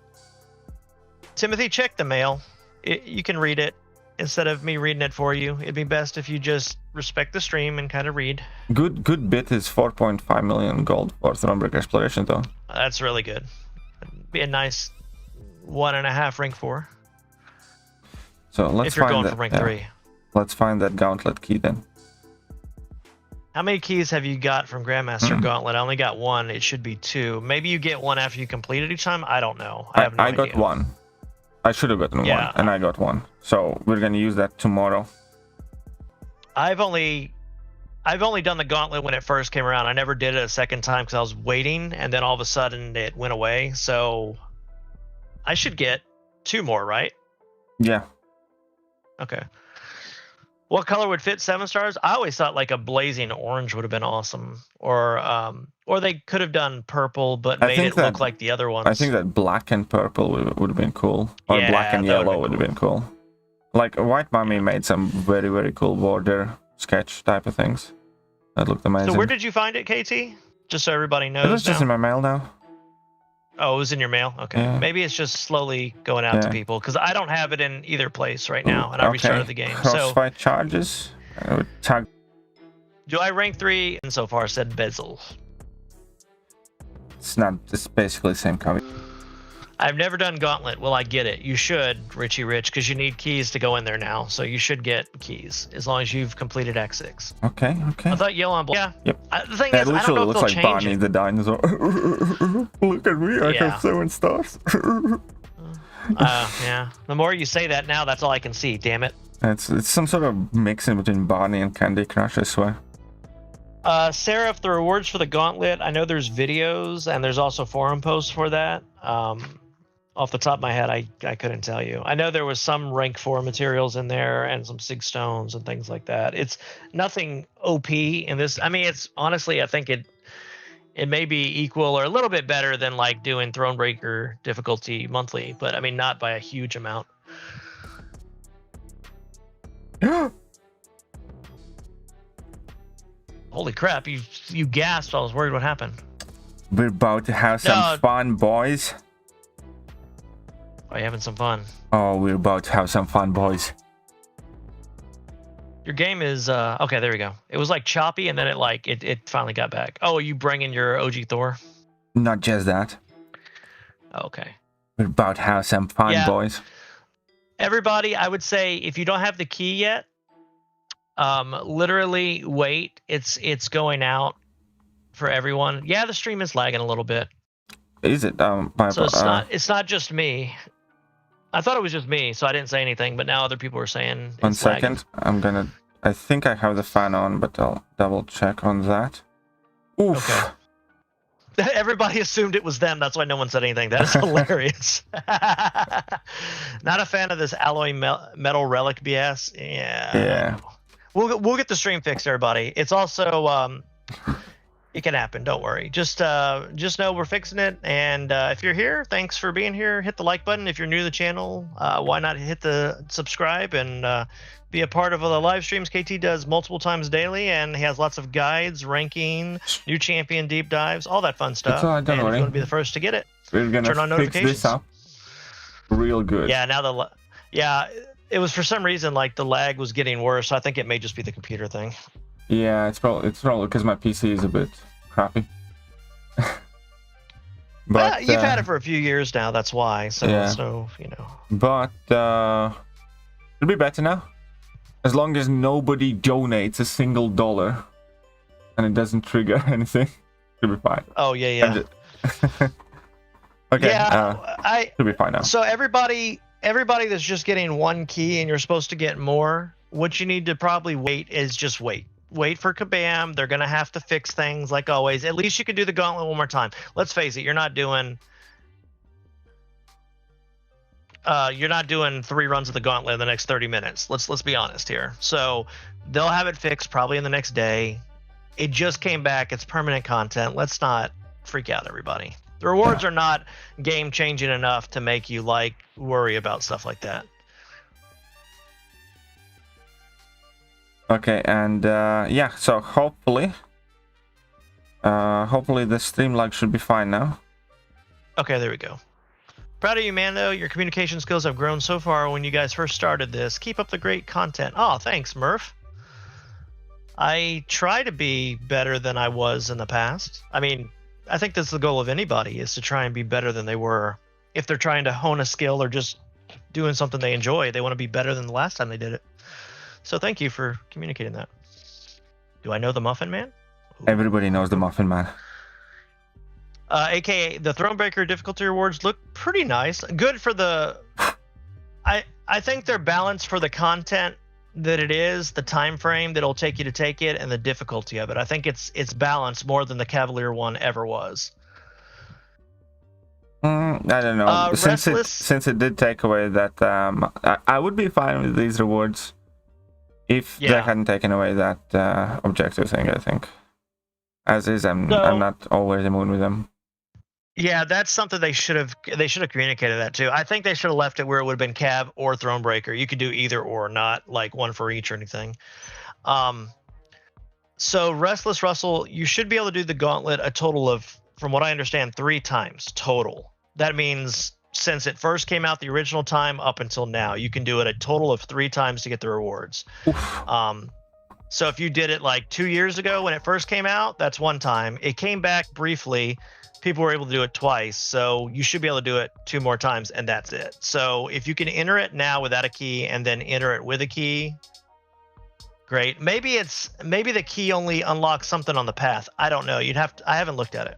Timothy, check the mail. You can read it instead of me reading it for you. It'd be best if you just respect the stream and kind of read. Good bit is 4.5 million gold for Thronebreaker exploration, though. That's really good. It'd be a nice 1.5 rank 4. So let's if you're find going that, for rank 3. Let's find that Gauntlet key then. How many keys have you got from Grandmaster Gauntlet? I only got 1. It should be 2. Maybe you get 1 after you complete it each time. I don't know. I have no idea. I got 1. I should have gotten 1, and I got 1. So we're gonna use that tomorrow. I've only done the Gauntlet when it first came around. I never did it a second time because I was waiting, and then all of a sudden it went away. So I should get 2 more, right? Yeah. Okay. What color would fit 7 stars? I always thought like a blazing orange would have been awesome, or they could have done purple but made it look like the other ones. I think that black and purple would have been cool, or black and yellow would have been cool. Like White Mummy made some very, very cool border sketch type of things that looked amazing. So where did you find it, KT? Just so everybody knows. It was just in my mail now. Oh, it was in your mail? Okay. Yeah. Maybe it's just slowly going out to people, because I don't have it in either place right now, and I restarted the game. Crossfight charges. Do I rank 3? And so far said Bezel. It's not, it's basically the same copy. I've never done Gauntlet. Will I get it? You should, Richie Rich, because you need keys to go in there now. So you should get keys as long as you've completed Act 6. Okay. I thought yellow and black. Yeah. Yep. The thing is, I don't know if they'll change Barney it. the dinosaur. Look at me, I have 7 stars. Yeah. The more you say that now, that's all I can see. Damn it. It's some sort of mix in between Barney and Candy Crush, I swear. Seraph, the rewards for the Gauntlet, I know there's videos and there's also forum posts for that. Off the top of my head, I couldn't tell you. I know there was some rank 4 materials in there and some sig stones and things like that. It's nothing OP in this. I mean, it's honestly, I think it may be equal or a little bit better than like doing Thronebreaker difficulty monthly, but I mean, not by a huge amount. Holy crap, you gasped. I was worried what happened. We're about to have some fun, boys. Are you having some fun? Oh, we're about to have some fun, boys. Your game is okay. There we go. It was like choppy, and then it finally got back. Oh, are you bringing your OG Thor? Not just that. Okay. We're about to have some fun, boys. Everybody, I would say if you don't have the key yet, literally wait. It's going out for everyone. Yeah, the stream is lagging a little bit. Is it? So it's not just me. I thought it was just me, so I didn't say anything, but now other people are saying it's 1 second. lagging. I think I have the fan on, but I'll double check on that. Oof. Okay. Everybody assumed it was them. That's why no one said anything. That is hilarious. Not a fan of this alloy metal relic BS. Yeah. We'll get the stream fixed, everybody. It's also it can happen. Don't worry. Just know we're fixing it. And if you're here, thanks for being here. Hit the like button. If you're new to the channel, why not hit the subscribe and be a part of the live streams KT does multiple times daily, and he has lots of guides, ranking, new champion deep dives, all that fun stuff. Don't and worry. you want to be the first to get it. We're gonna turn on fix notifications. this up real good. Yeah, now it was for some reason like the lag was getting worse. So I think it may just be the computer thing. Yeah, it's probably because my PC is a bit crappy. But you've had it for a few years now. That's why. So yeah. so you know. But it'll be better now, as long as nobody donates a single $1 and it doesn't trigger anything. Should be fine. Oh yeah. Okay. Yeah, should be fine now. So everybody that's just getting one key and you're supposed to get more, what you need to probably wait is just wait. Wait for Kabam. They're gonna have to fix things like always. At least you can do the gauntlet one more time. Let's face it, you're not doing 3 runs of the gauntlet in the next 30 minutes. Let's be honest here. So they'll have it fixed probably in the next day. It just came back. It's permanent content. Let's not freak out, everybody. The rewards are not game changing enough to make you worry about stuff like that. Okay, and yeah, so hopefully the stream lag should be fine now. Okay, there we go. Proud of you, Mando. Your communication skills have grown so far when you guys first started this. Keep up the great content. Oh, thanks, Murph. I try to be better than I was in the past. I mean, I think that's the goal of anybody, is to try and be better than they were. If they're trying to hone a skill or just doing something they enjoy, they want to be better than the last time they did it. So thank you for communicating that. Do I know the Muffin Man? Ooh. Everybody knows the Muffin Man. AKA the Thronebreaker difficulty rewards look pretty nice. Good for the... I think they're balanced for the content that it is, the time frame that it'll take you to take it, and the difficulty of it. I think it's balanced more than the Cavalier one ever was. I don't know. Since it did take away that, I would be fine with these rewards if they hadn't taken away that objective thing. I think, as is, I'm not always in the mood with them. Yeah, that's something they should have communicated that too. I think they should have left it where it would have been Cav or Thronebreaker. You could do either or, not like one for each or anything. So Restless Russell, you should be able to do the gauntlet a total of, from what I understand, 3 times total. That means since it first came out the original time up until now, you can do it a total of 3 times to get the rewards. So if you did it like 2 years ago when it first came out, that's 1 time. It came back briefly. People were able to do it twice, so you should be able to do it 2 more times, and that's it. So if you can enter it now without a key and then enter it with a key, great. Maybe the key only unlocks something on the path. I don't know. I haven't looked at it.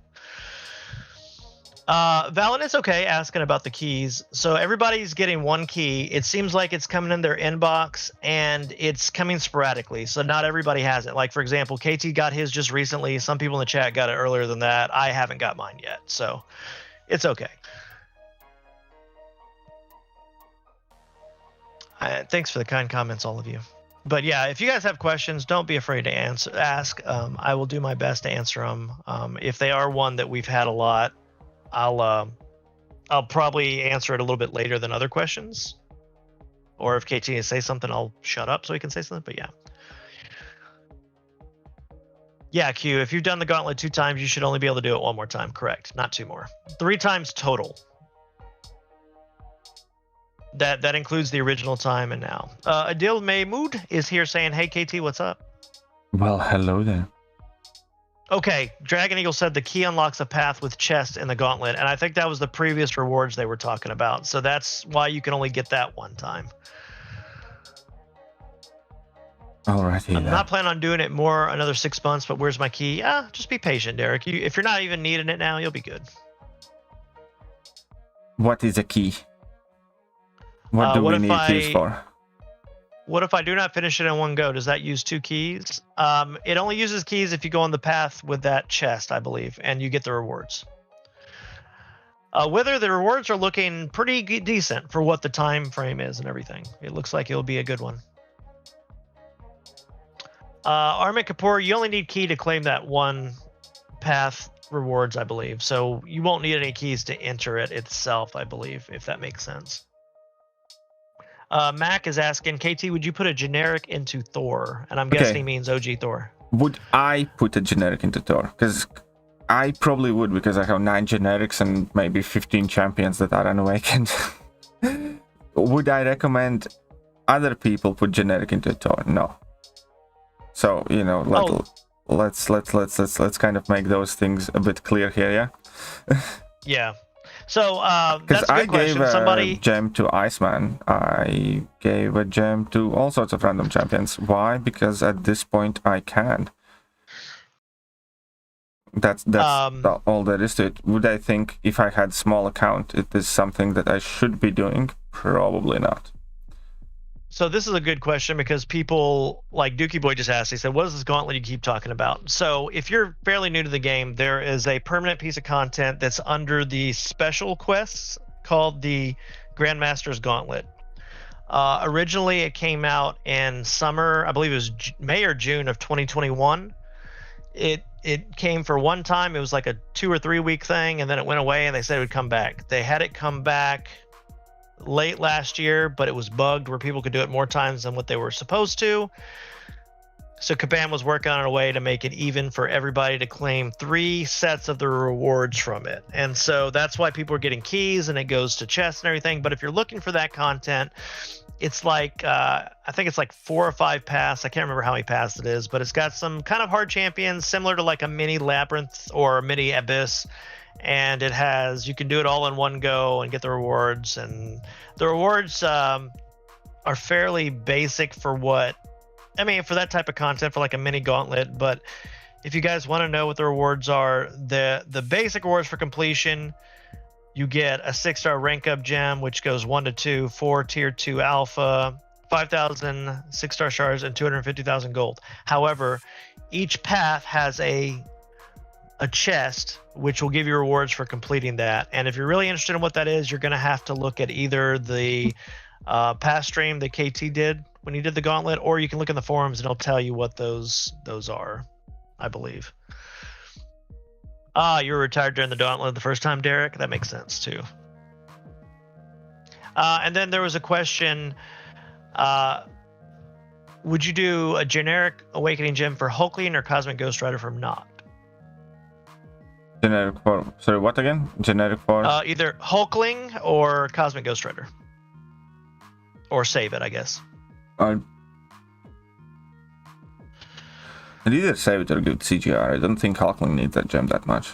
Valen, it's okay asking about the keys. So everybody's getting 1 key. It seems like it's coming in their inbox and it's coming sporadically. So not everybody has it. Like, for example, KT got his just recently. Some people in the chat got it earlier than that. I haven't got mine yet. So it's okay. Thanks for the kind comments, all of you. But yeah, if you guys have questions, don't be afraid to ask. I will do my best to answer them. If they are one that we've had a lot, I'll probably answer it a little bit later than other questions, or if KT can say something, I'll shut up so he can say something. But yeah, Q, if you've done the gauntlet 2 times, you should only be able to do it 1 more time. Correct, not 2 more. 3 times total. That includes the original time and now. Adil Mahmood is here saying, "Hey KT, what's up?" Well, hello there. Okay, Dragon Eagle said the key unlocks a path with chest in the gauntlet, and I think that was the previous rewards they were talking about. So that's why you can only get that 1 time. Alrighty. I'm not planning on doing it another 6 months, but where's my key? Just be patient, Derek. If you're not even needing it now, you'll be good. What is a key? What do we need keys for? What if I do not finish it in one go? Does that use 2 keys? It only uses keys if you go on the path with that chest, I believe, and you get the rewards. Whether the rewards are looking pretty decent for what the time frame is and everything. It looks like it'll be a good one. Armin Kapoor, you only need key to claim that one path rewards, I believe. So you won't need any keys to enter it itself, I believe, if that makes sense. Mac is asking, KT, would you put a generic into Thor? And I'm guessing he means OG Thor. Would I put a generic into Thor? Because I probably would, because I have 9 generics and maybe 15 champions that are unawakened. Would I recommend other people put generic into Thor? No. So, you know, let's kind of make those things a bit clear here, yeah? Yeah. So, that's a good question. Somebody gem to Iceman. I gave a gem to all sorts of random champions. Why? Because at this point I can. That's all there is to it. Would I think if I had small account it is something that I should be doing? Probably not. So this is a good question because people like Dookie Boy just asked, he said, what is this gauntlet you keep talking about? So if you're fairly new to the game, there is a permanent piece of content that's under the special quests called the Grandmaster's Gauntlet. Originally it came out in summer, I believe it was May or June of 2021. It came for one time. It was like a 2 or 3 week thing, and then it went away and they said it would come back. They had it come back late last year, but it was bugged where people could do it more times than what they were supposed to. So Kabam was working on a way to make it even for everybody to claim 3 sets of the rewards from it. And so that's why people are getting keys and it goes to chests and everything. But if you're looking for that content, it's like, I think it's like 4 or 5 paths. I can't remember how many paths it is, but it's got some kind of hard champions similar to like a mini labyrinth or a mini abyss. And it has, you can do it all in one go and get the rewards. And the rewards are fairly basic for what, I mean, for that type of content, for like a mini gauntlet. But if you guys want to know what the rewards are, the basic rewards for completion, you get a 6-star rank up gem, which goes 1 to 2, 4 tier 2 alpha, 5,000 6-star shards, and 250,000 gold. However, each path has a chest which will give you rewards for completing that. And if you're really interested in what that is, you're going to have to look at either the past stream that KT did when he did the gauntlet, or you can look in the forums and it'll tell you what those are, I believe. You were retired during the gauntlet the first time, Derek. That makes sense too. And then there was a question, would you do a generic awakening gem for Hulkling or Cosmic Ghost Rider from Not? Generic for, sorry, what again? Generic for? Either Hulkling or Cosmic Ghost Rider. Or Save It, I guess. I'd either Save It or give it CGR. I don't think Hulkling needs that gem that much.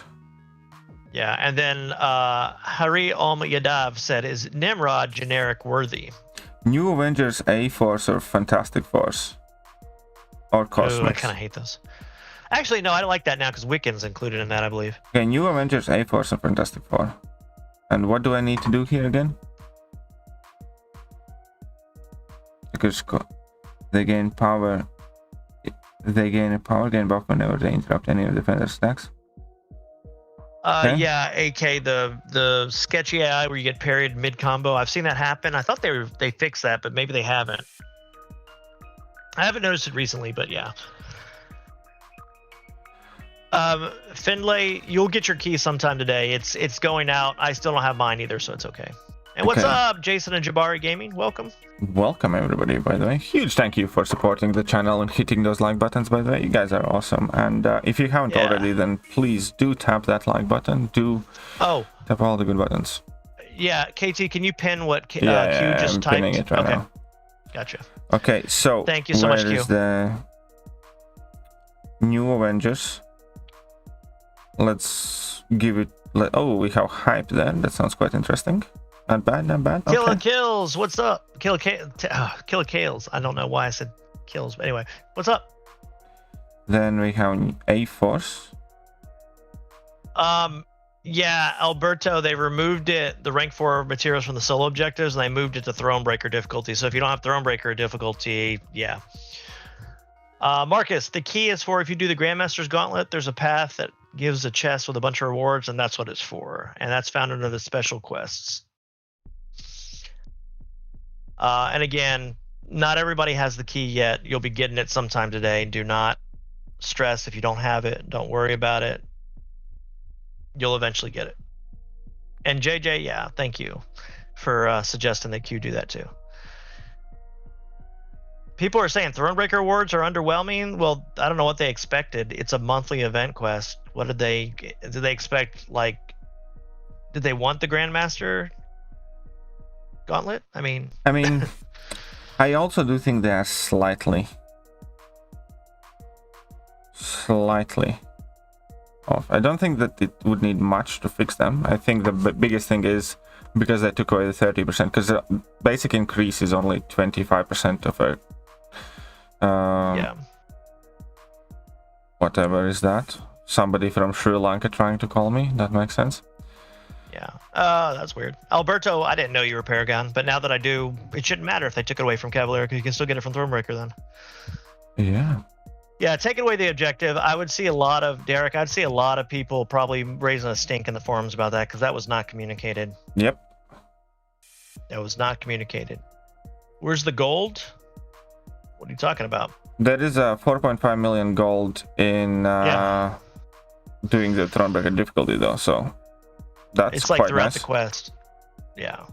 Yeah, and then Hari Yadav said, is Nimrod generic worthy? New Avengers A-Force or Fantastic Force? Or Cosmic? Ooh, I kind of hate those. Actually, no, I don't like that now because Wiccan's included in that, I believe. Okay, New Avengers A-Force or Fantastic Four. And what do I need to do here again? Because they gain power. They gain a power gain buff whenever they interrupt any of the defender's attacks. Okay. Yeah, AK the sketchy AI where you get parried mid combo. I've seen that happen. I thought they fixed that, but maybe they haven't. I haven't noticed it recently, but yeah. Finlay, you'll get your key sometime today. It's going out. I still don't have mine either, so it's okay. And what's up, Jason and Jabari Gaming? Welcome. Welcome, everybody, by the way. Huge thank you for supporting the channel and hitting those like buttons, by the way. You guys are awesome. And if you haven't already, then please do tap that like button. Tap all the good buttons. Yeah, KT, can you pin what Q just I'm typed? pinning it right now. Gotcha. Okay, so thank you so much, Q. Where is the New Avengers? Let's give it. Oh, we have hype there. That sounds quite interesting. Not bad, not bad. Killer Kills, what's up? Killer Kales. I don't know why I said kills, but anyway, what's up? Then we have A-Force. Yeah, Alberto, they removed the rank 4 materials from the solo objectives, and they moved it to Thronebreaker difficulty. So if you don't have Thronebreaker difficulty, yeah. Marcus, the key is for if you do the Grandmaster's Gauntlet, there's a path that gives a chest with a bunch of rewards, and that's what it's for. And that's found under the special quests. And again, not everybody has the key yet. You'll be getting it sometime today. Do not stress if you don't have it. Don't worry about it. You'll eventually get it. And JJ, yeah, thank you for suggesting that Q do that too. People are saying Thronebreaker awards are underwhelming. Well, I don't know what they expected. It's a monthly event quest. What did they expect? Like, did they want the Grandmaster Gauntlet? I mean, I also do think they are slightly off. I don't think that it would need much to fix them. I think the biggest thing is because they took away the 30%, because the basic increase is only 25% of a yeah. Whatever is that? Somebody from Sri Lanka trying to call me? That makes sense. Yeah. That's weird. Alberto, I didn't know you were Paragon, but now that I do, it shouldn't matter if they took it away from Cavalier, because you can still get it from Thronebreaker then. Yeah. Yeah, taking away the objective, I would see a lot of, Derek, I'd see a lot of people probably raising a stink in the forums about that, because that was not communicated. Yep. That was not communicated. Where's the gold? What are you talking about? There is a 4.5 million gold in doing the Thronebreaker difficulty, though, so that's it's like quite throughout nice. the quest. Yeah.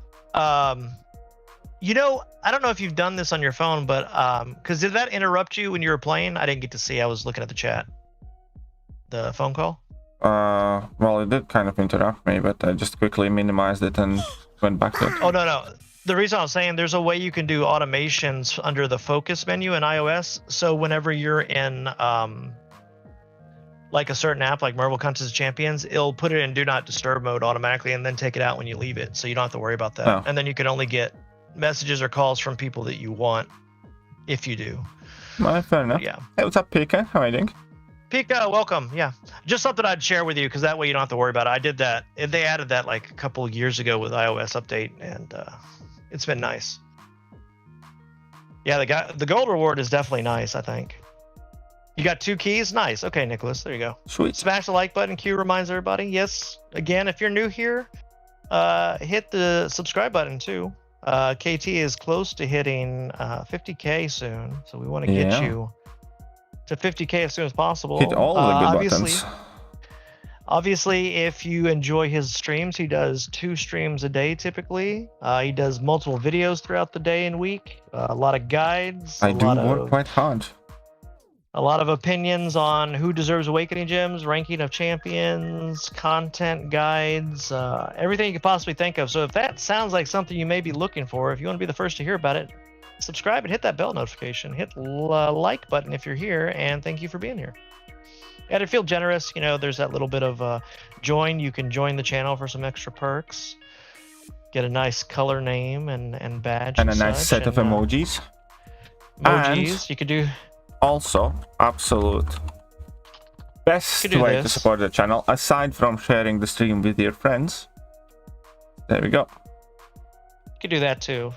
You know, I don't know if you've done this on your phone, but because did that interrupt you when you were playing? I didn't get to see. I was looking at the chat. The phone call? Well, it did kind of interrupt me, but I just quickly minimized it and went back to it. Oh, no. The reason I was saying, there's a way you can do automations under the focus menu in iOS. So whenever you're in like a certain app, like Marvel Contest Champions, it'll put it in Do Not Disturb mode automatically and then take it out when you leave it. So you don't have to worry about that. Oh. And then you can only get messages or calls from people that you want if you do. Well, fair enough. Yeah. Hey, what's up, Pika? How are you doing? Pika, welcome. Yeah. Just something I'd share with you, because that way you don't have to worry about it. I did that. They added that like a couple of years ago with iOS update, and it's been nice. Yeah, the gold reward is definitely nice, I think. You got 2 keys? Nice. Okay, Nicholas, there you go. Sweet. Smash the like button. Q reminds everybody. Yes, again, if you're new here, hit the subscribe button too. KT is close to hitting 50K soon, so we want to get you to 50K as soon as possible. Hit all the good buttons. Obviously, if you enjoy his streams, he does 2 streams a day typically. He does multiple videos throughout the day and week. A lot of guides. I do work quite hard. A lot of opinions on who deserves awakening gems, ranking of champions, content guides, everything you could possibly think of. So if that sounds like something you may be looking for, if you want to be the first to hear about it, subscribe and hit that bell notification. Hit the like button if you're here, and thank you for being here. And to feel generous, you know, there's that little bit of join. You can join the channel for some extra perks. Get a nice color name and badge. And a nice set of emojis. Emojis. You could do... Also, absolute best way to support the channel, aside from sharing the stream with your friends. There we go. You could do that too.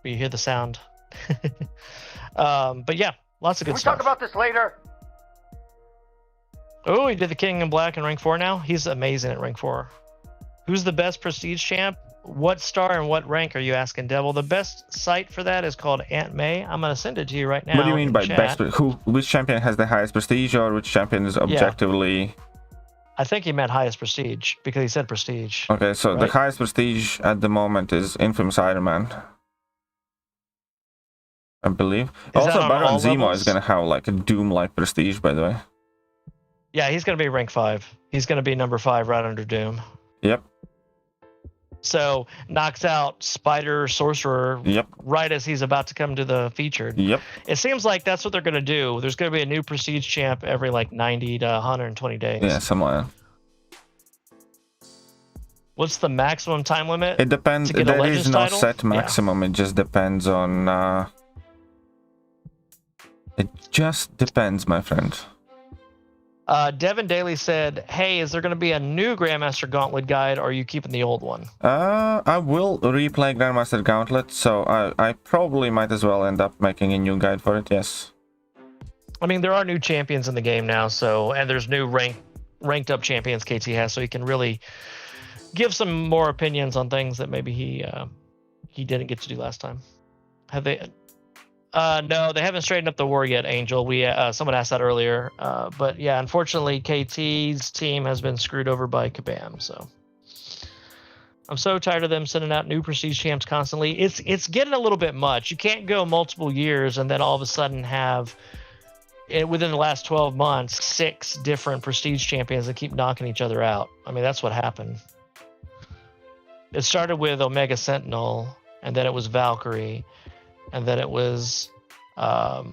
Where you hear the sound. But yeah, lots of good stuff. We'll talk about this later. Oh, he did the King in Black in rank 4 now. He's amazing at rank 4. Who's the best prestige champ? What star and what rank are you asking, Devil? The best site for that is called Aunt May. I'm going to send it to you right now. What do you mean by best? Which champion has the highest prestige, or which champion is objectively... Yeah. I think he meant highest prestige, because he said prestige. Okay, so right? The highest prestige at the moment is Infamous Iron Man, I believe. Also, Baron Zemo is going to have like a Doom-like prestige, by the way. Yeah, he's going to be rank 5. He's going to be number 5 right under Doom. Yep. So knocks out Spider Sorcerer right as he's about to come to the featured. Yep. It seems like that's what they're going to do. There's going to be a new prestige champ every like 90 to 120 days. Yeah, something like that. What's the maximum time limit? It depends. There is no set maximum. It just depends on... It just depends, my friend. Devin Daly said, "Hey, is there going to be a new Grandmaster Gauntlet guide, or are you keeping the old one?" I will replay Grandmaster Gauntlet, so I probably might as well end up making a new guide for it. Yes. I mean, there are new champions in the game now, so and there's new ranked up champions KT has, so he can really give some more opinions on things that maybe he didn't get to do last time. Have they? No, they haven't straightened up the war yet, Angel. We someone asked that earlier, but yeah, unfortunately, KT's team has been screwed over by Kabam. So I'm so tired of them sending out new prestige champs constantly. It's getting a little bit much. You can't go multiple years and then all of a sudden have within the last 12 months 6 different prestige champions that keep knocking each other out. I mean, that's what happened. It started with Omega Sentinel, and then it was Valkyrie. And then it was, well,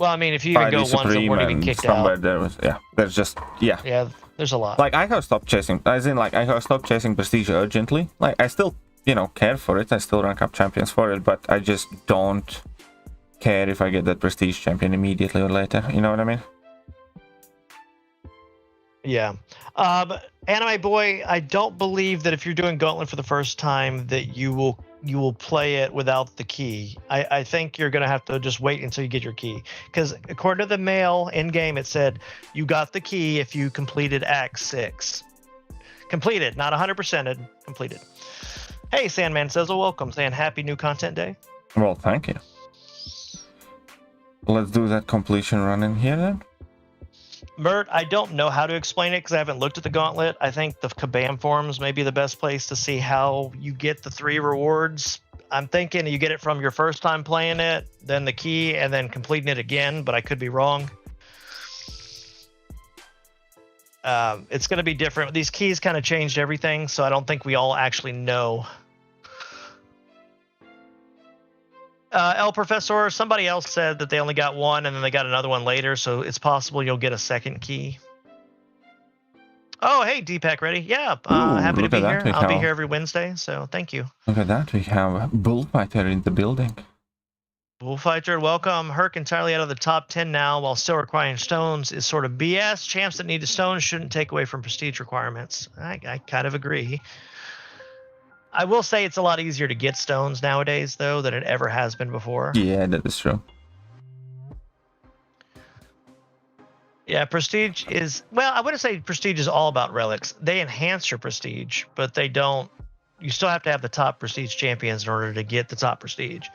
I mean, if you even go ones that weren't even kicked out. There was, there's just, Yeah, there's a lot. Like, I have stopped chasing, as in, like, I have stopped chasing Prestige urgently. Like, I still, care for it. I still rank up champions for it, but I just don't care if I get that Prestige champion immediately or later. You know what I mean? Yeah. Anime Boy, I don't believe that if you're doing Gauntlet for the first time that you will play it without the key. I think you're going to have to just wait until you get your key. Because according to the mail in-game, it said you got the key if you completed Act 6. Completed, not 100%ed, completed. Hey, Sandman says, welcome, saying happy new content day. Well, thank you. Let's do that completion run in here then. Mert, I don't know how to explain it because I haven't looked at the Gauntlet. I think the Kabam forums may be the best place to see how you get the 3 rewards. I'm thinking you get it from your first time playing it, then the key, and then completing it again, but I could be wrong. It's going to be different. These keys kind of changed everything, so I don't think we all actually know. El Professor, somebody else said that they only got one and then they got another one later, so it's possible you'll get a second key. Oh, hey, Deepak Ready. Yeah, happy to be here. I'll be here every Wednesday, so thank you. Look at that. We have Bullfighter in the building. Bullfighter, welcome. Herc entirely out of the top 10 now while still requiring stones is sort of BS. Champs that need the stones shouldn't take away from prestige requirements. I kind of agree. I will say it's a lot easier to get stones nowadays, though, than it ever has been before. Yeah, that is true. Yeah, prestige is... Well, I wouldn't say prestige is all about relics. They enhance your prestige, but they don't... You still have to have the top prestige champions in order to get the top prestige.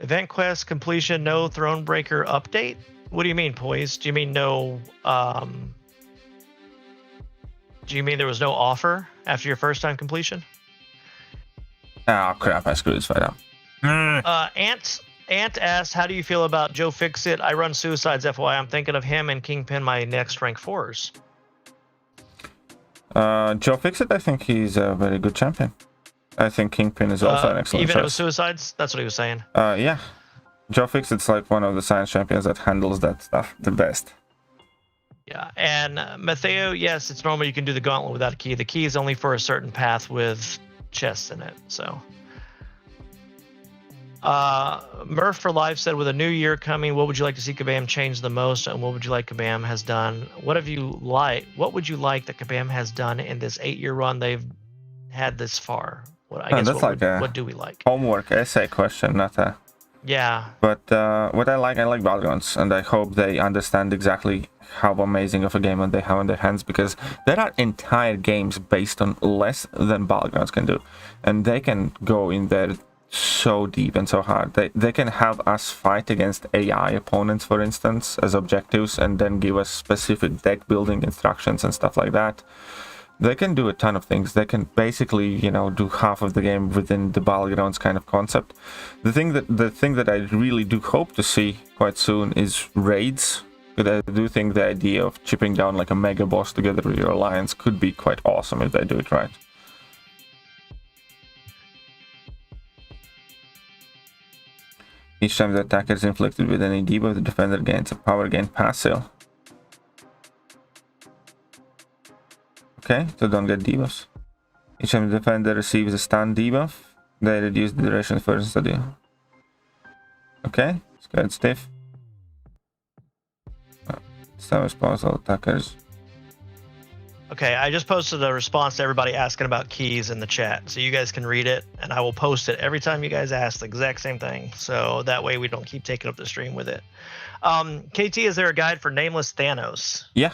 Event quest completion, no Thronebreaker update? What do you mean, Poise? Do you mean no... Do you mean there was no offer after your first time completion? Oh crap, I screwed this right up. Ant asked, how do you feel about Joe Fixit? I run Suicides, FYI. I'm thinking of him and Kingpin, my next rank 4s. Joe Fixit, I think he's a very good champion. I think Kingpin is also an excellent even choice. Even with Suicides? That's what he was saying. Yeah. Joe Fixit's like one of the science champions that handles that stuff the best. Yeah, and Matteo, yes, it's normal you can do the Gauntlet without a key. The key is only for a certain path with chests in it, so. Murph for Life said, with a new year coming, what would you like to see Kabam change the most, and what would you like Kabam has done? What would you like that Kabam has done in this 8-year run they've had this far? What do we like? Homework essay question, not a... Yeah. But what I like Battlegrounds, and I hope they understand exactly how amazing of a game they have in their hands, because there are entire games based on less than Battlegrounds can do, and they can go in there so deep and so hard. They can have us fight against AI opponents, for instance, as objectives, and then give us specific deck building instructions and stuff like that. They can do a ton of things. They can basically, do half of the game within the Battlegrounds kind of concept. The thing that I really do hope to see quite soon is raids. But I do think the idea of chipping down like a mega boss together with your alliance could be quite awesome if they do it right. Each time the attacker is inflicted with any debuff, the defender gains a power gain passive. Okay, so don't get debuffs. Each time the defender receives a stun debuff, they reduce the duration of first study. Okay, let's go ahead, Steve. Service puzzle attackers. Okay, I just posted a response to everybody asking about keys in the chat, so you guys can read it, and I will post it every time you guys ask the exact same thing, so that way we don't keep taking up the stream with it. KT, is there a guide for Nameless Thanos? Yeah.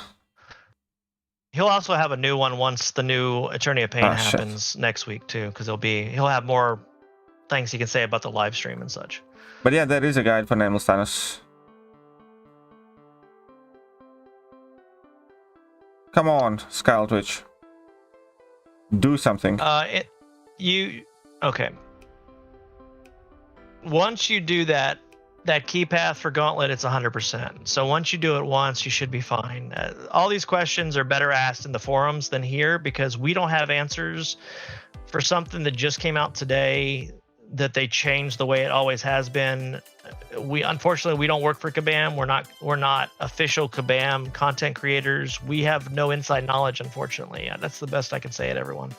He'll also have a new one once the new Attorney of Pain happens next week too, because he'll have more things he can say about the live stream and such. But yeah, there is a guide for Nameless Thanos. Come on, Skull Twitch. Do something. Okay. Once you do that key path for Gauntlet, it's 100%. So once you do it once, you should be fine. All these questions are better asked in the forums than here because we don't have answers for something that just came out today that they changed the way it always has been. Unfortunately we don't work for Kabam. We're not official Kabam content creators. We have no inside knowledge, unfortunately. Yeah, that's the best I can say it, everyone.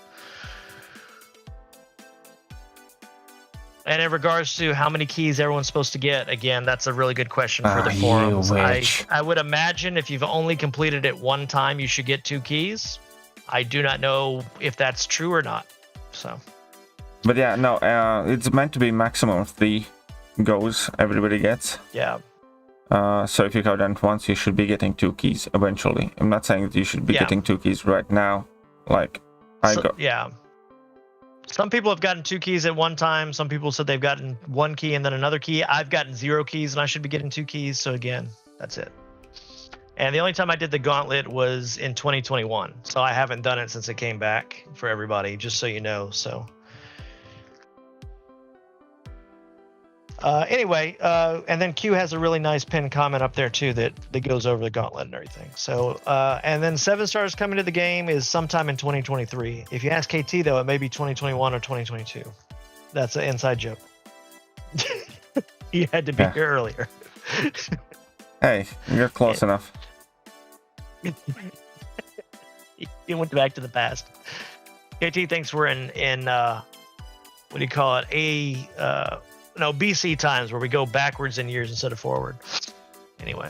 And in regards to how many keys everyone's supposed to get, again, that's a really good question for the forums. I would imagine if you've only completed it one time, you should get 2 keys. I do not know if that's true or not. So. But yeah, no, it's meant to be maximum of 3 goes everybody gets. Yeah. So if you go down once, you should be getting 2 keys eventually. I'm not saying that you should be getting 2 keys right now. Like, yeah. Some people have gotten 2 keys at one time. Some people said they've gotten 1 key and then another key. I've gotten 0 keys and I should be getting 2 keys. So again, that's it. And the only time I did the Gauntlet was in 2021. So I haven't done it since it came back for everybody, just so you know. So. Anyway, and then Q has a really nice pinned comment up there too that goes over the Gauntlet and everything. So, and then 7 stars coming to the game is sometime in 2023. If you ask KT though, it may be 2021 or 2022. That's an inside joke. He had to be here earlier. Hey, you're close enough. He went back to the past. KT thinks we're in what do you call it? No, BC times where we go backwards in years instead of forward. Anyway.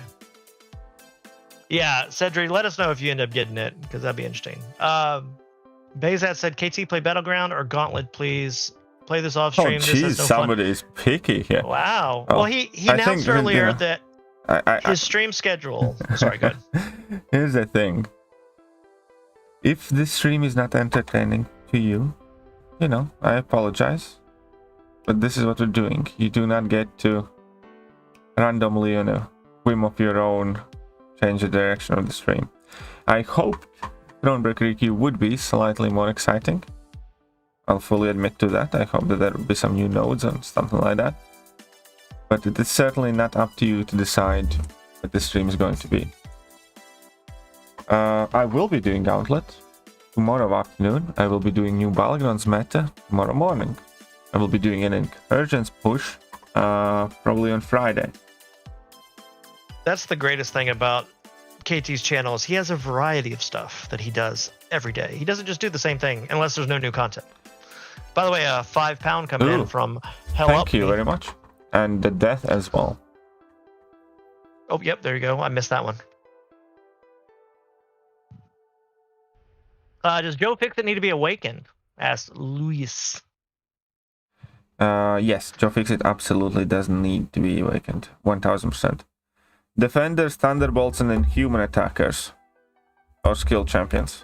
Yeah, Cedric, let us know if you end up getting it, because that'd be interesting. Bezat said, KT, play Battleground or Gauntlet, please. Play this off stream. Oh, jeez, somebody is picky here. Wow. Oh, well, he announced earlier that his stream schedule... Sorry, go ahead. Here's the thing. If this stream is not entertaining to you, I apologize. But this is what we're doing. You do not get to randomly, whim of your own, change the direction of the stream. I hoped Thronebreaker EQ would be slightly more exciting. I'll fully admit to that. I hope that there will be some new nodes and something like that. But it is certainly not up to you to decide what the stream is going to be. I will be doing Gauntlet tomorrow afternoon. I will be doing new Battlegrounds meta tomorrow morning. I will be doing an Incursions push probably on Friday. That's the greatest thing about KT's channel is he has a variety of stuff that he does every day. He doesn't just do the same thing unless there's no new content. By the way, a £5 coming in from Hell Thank you very much. And the death as well. Oh, yep, there you go. I missed that one. Does Joe Fixit need to be awakened? Asked Luis. Yes, Joe Fixit absolutely doesn't need to be awakened. 1000%. Defenders, Thunderbolts, and Inhuman attackers are skill champions.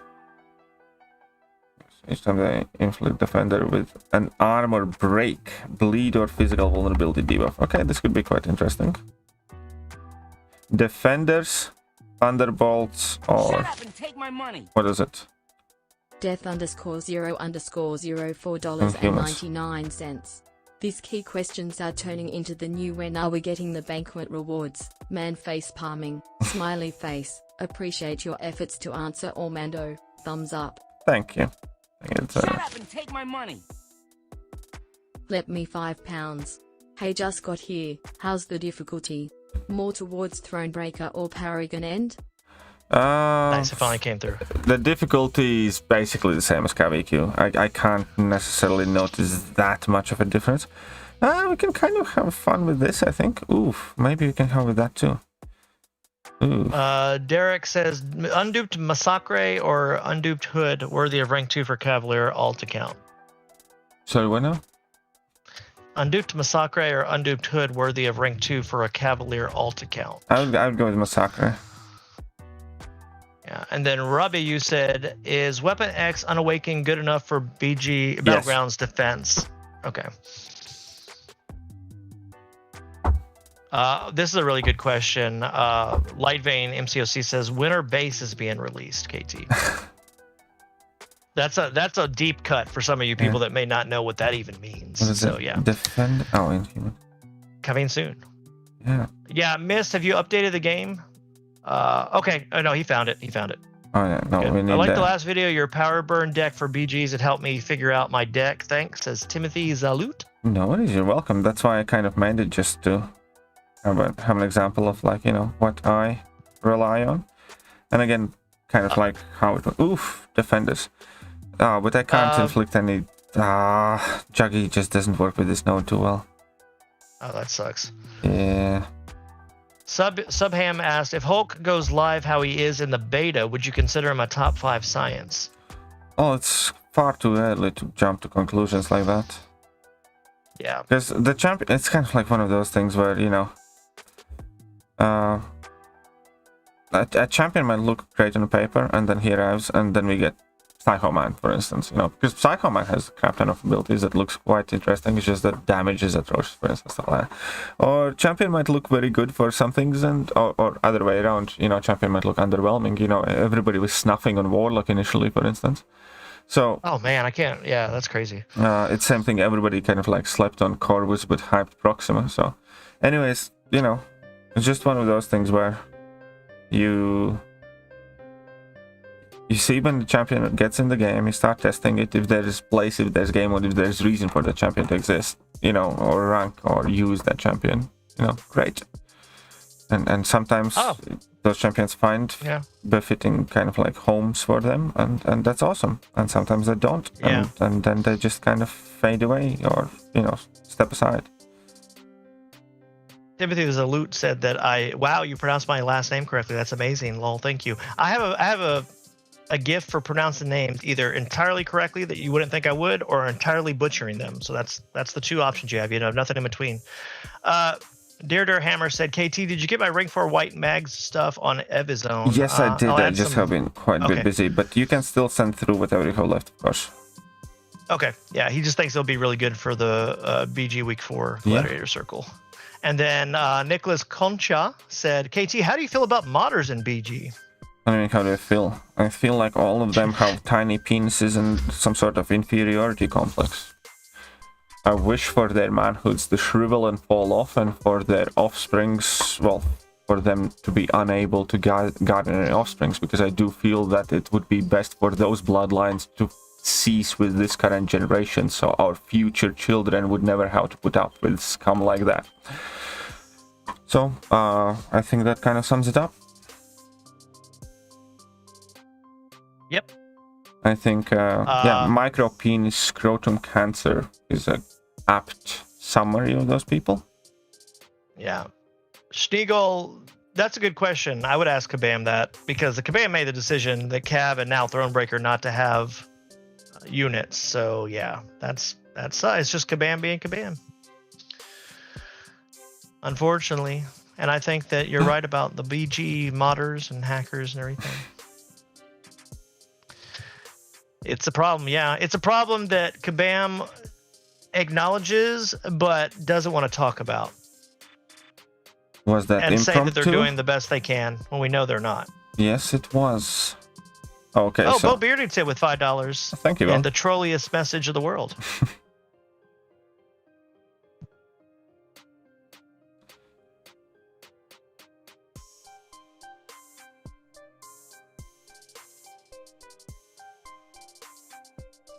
Each time they inflict defender with an armor break, bleed, or physical vulnerability debuff. Okay, this could be quite interesting. Defenders, Thunderbolts, or... Shut up and take my money. What is it? Death_0_0 $4.99. These key questions are turning into the new when are we getting the banquet rewards? Man face palming, smiley face, appreciate your efforts to answer Ormando, thumbs up. Thank you. Shut up and take my money. Let me £5. Hey, just got here, how's the difficulty? More towards Thronebreaker or Paragon End? Nice, it finally came through. The difficulty is basically the same as KVQ. I can't necessarily notice that much of a difference. We can kind of have fun with this, I think. Oof, maybe we can have with that too. Ooh. Derek says, unduped Massacre or unduped Hood worthy of rank 2 for Cavalier alt account. Sorry, what now? Unduped Massacre or unduped Hood worthy of rank 2 for a Cavalier alt account. I would go with Massacre. Yeah, and then Robbie, you said, is Weapon X Unawakened good enough for BG Battlegrounds defense? Okay. This is a really good question. Lightvein MCOC says, Winter Base is being released, KT. That's a deep cut for some of you people that may not know what that even means. So yeah. Defend. Oh, Inhuman. Coming soon. Yeah. Yeah, Mist, have you updated the game? Okay. Oh no, he found it. Oh yeah. No, we need I like that. the last video, your power burn deck for BGs. It helped me figure out my deck. Thanks, says Timothy Zalut. No worries, you're welcome. That's why I kind of made it, just to have an example of, like, you know, what I rely on. And again, kind of like how it. Oof, defenders. But I can't inflict any. Juggy just doesn't work with this node too well. Oh, that sucks. Yeah. Subham asked, if Hulk goes live how he is in the beta, would you consider him a top 5 science? Oh, it's far too early to jump to conclusions like that. Yeah. Because the champion, it's kind of like one of those things where, you know, a champion might look great on paper, and then he arrives, and then we get Psycho Man, for instance, you know, because Psycho Man has a crap ton of abilities that looks quite interesting. It's just that damage is atrocious, for instance, stuff like that. Or champion might look very good for some things, and or other way around, you know, champion might look underwhelming. You know, everybody was snuffing on Warlock initially, for instance. So. Oh man, I can't. Yeah, that's crazy. It's same thing. Everybody kind of like slept on Corvus but hyped Proxima. So, anyways, you know, it's just one of those things where you see when the champion gets in the game, you start testing it. If there's place, if there's game mode, if there's reason for the champion to exist, you know, or rank or use that champion, you know, great. And sometimes those champions find befitting kind of like homes for them, and that's awesome. And sometimes they don't, and then they just kind of fade away or, you know, step aside. Timothy Zalut said that wow, you pronounced my last name correctly. That's amazing. Lol, thank you. I have a gift for pronouncing names either entirely correctly that you wouldn't think I would, or entirely butchering them. So that's the two options you have. You know, nothing in between. Dear Hammer said, KT, did you get my Ring 4 White Mags stuff on Evizone? Yes, I did. I just have been quite a bit busy, but you can still send through whatever you have left, of course. Okay, yeah, he just thinks it'll be really good for the BG Week 4 Gladiator Circle. And then Nicholas Concha said, KT, how do you feel about modders in BG? I mean, how do I feel? I feel like all of them have tiny penises and some sort of inferiority complex. I wish for their manhoods to shrivel and fall off, and for their offsprings, well, for them to be unable to garner any offsprings, because I do feel that it would be best for those bloodlines to cease with this current generation, so our future children would never have to put up with scum like that. So, I think that kind of sums it up. Yep. I think, micropenis scrotum cancer is a apt summary of those people. Yeah. Schneegel, that's a good question. I would ask Kabam that, because the Kabam made the decision that Cav and now Thronebreaker not to have units. So yeah, that's it's just Kabam being Kabam, unfortunately. And I think that you're right about the BG modders and hackers and everything. It's a problem, yeah. It's a problem that Kabam acknowledges but doesn't want to talk about. Was that and impromptu? say that they're doing the best they can when we know they're not. Yes, it was. Okay. Oh, so Bo Beardy tip with $5. Thank you. And the trolliest message of the world.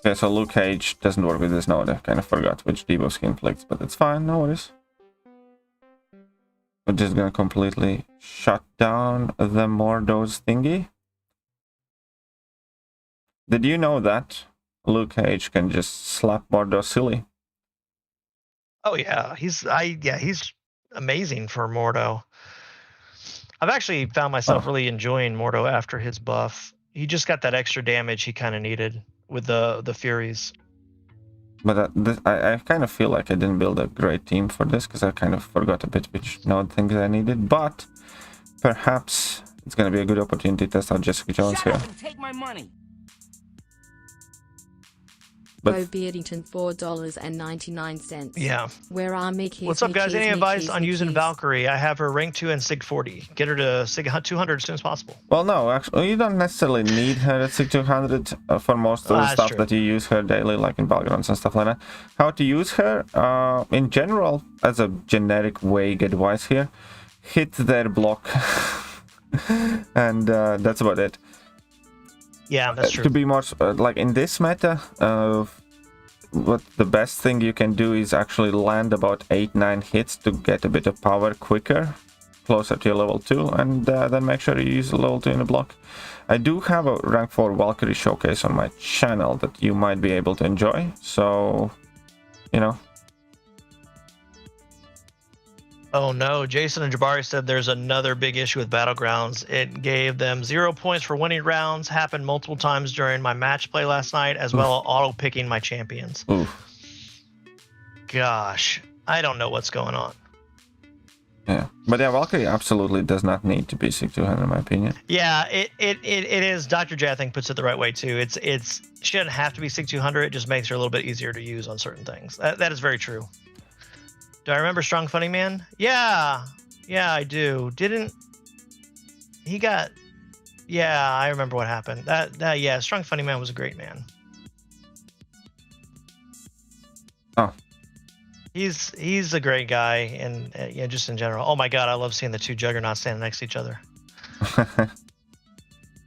Okay, so Luke Cage doesn't work with this node. I kind of forgot which Devo skin flicks, but it's fine, no worries. We're just gonna completely shut down the Mordos thingy. Did you know that Luke Cage can just slap Mordos silly? Oh yeah, he's amazing for Mordo. I've actually found myself really enjoying Mordo after his buff. He just got that extra damage he kind of needed with the Furies. But I kind of feel like I didn't build a great team for this because I kind of forgot a bit which node things I needed. But perhaps it's going to be a good opportunity to test out Jessica Jones here. Take my money. Go Beardington $4.99. Yeah. Where are Mickey's? What's up, guys? Any advice on using Mickeys? Valkyrie? I have her rank 2 and Sig 40. Get her to Sig 200 as soon as possible. Well, no, actually, you don't necessarily need her at 6200 for most of the stuff that you use her daily, like in Valorant and stuff like that. How to use her? In general, as a generic vague advice here, hit their block. And that's about it. Yeah, that's true. To be more like in this meta, what the best thing you can do is actually land about 8-9 hits to get a bit of power quicker, closer to your level 2, and then make sure you use a level 2 in a block. I do have a rank 4 Valkyrie showcase on my channel that you might be able to enjoy, so you know. Oh no, Jason and Jabari said there's another big issue with Battlegrounds. It gave them 0 points for winning rounds, happened multiple times during my match play last night, as well as auto-picking my champions. Oof. Gosh, I don't know what's going on. Yeah, but yeah, Valkyrie absolutely does not need to be 6200 in my opinion. Yeah, it is. Dr. J, I think, puts it the right way too. It shouldn't have to be 6200. It just makes her a little bit easier to use on certain things. That is very true. Do I remember Strong Funny Man? Yeah, I do. Didn't he got? Yeah, I remember what happened. Yeah, Strong Funny Man was a great man. Oh, he's a great guy, and just in general. Oh my God, I love seeing the two Juggernauts standing next to each other.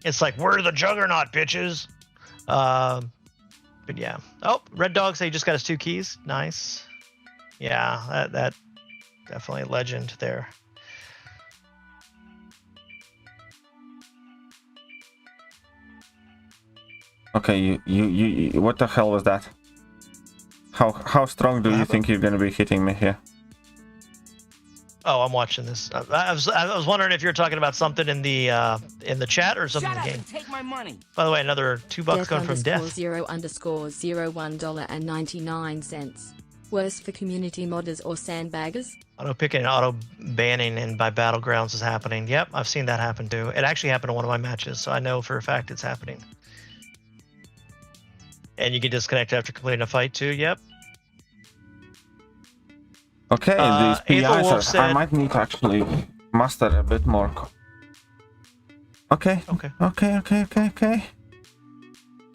It's like, we're the Juggernaut, bitches. But yeah. Oh, Red Dog say he just got his 2 keys. Nice. Yeah, that definitely a legend there. okay, you what the hell was that? How strong do you think you're gonna be hitting me here? Oh, I'm watching this. I was wondering if you're talking about something in the chat or something in the game. Take my money. By the way, another $2 coming from Death. $0_01.99. Worse for community modders or sandbaggers? Auto picking and auto banning and by Battlegrounds is happening. Yep, I've seen that happen too. It actually happened in one of my matches, so I know for a fact it's happening. And you can disconnect after completing a fight too. Yep. Okay, these PIs said, I might need to actually master a bit more. Okay.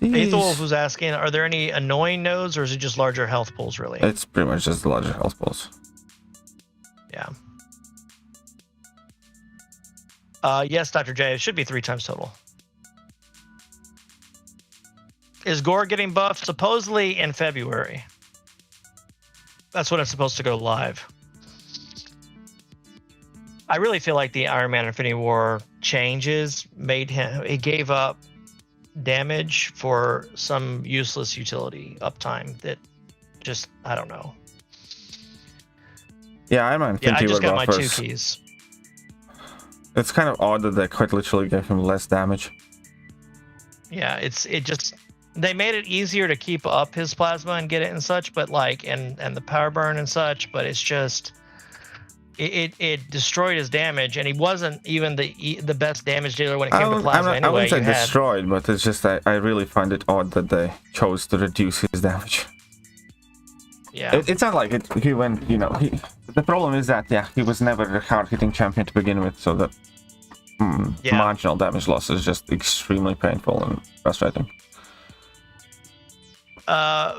Aethelwolf was asking, are there any annoying nodes, or is it just larger health pools, really? It's pretty much just the larger health pools. Yeah. Yes, Dr. J, it should be 3 times total. Is Gore getting buffed? Supposedly in February. That's when it's supposed to go live. I really feel like the Iron Man Infinity War changes made him, he gave up damage for some useless utility uptime that just, I don't know. Yeah, Iron Man Infinity I just got buffers. my 2 keys. It's kind of odd that they quite literally gave him less damage. Yeah, they made it easier to keep up his plasma and get it and such, but like, and the power burn and such, but it's just, it destroyed his damage, and he wasn't even the best damage dealer when it came to plasma anyway. I wouldn't say destroyed, but it's just I really find it odd that they chose to reduce his damage. Yeah. It's not like he went, the problem is that, he was never a hard-hitting champion to begin with, so that marginal damage loss is just extremely painful and frustrating.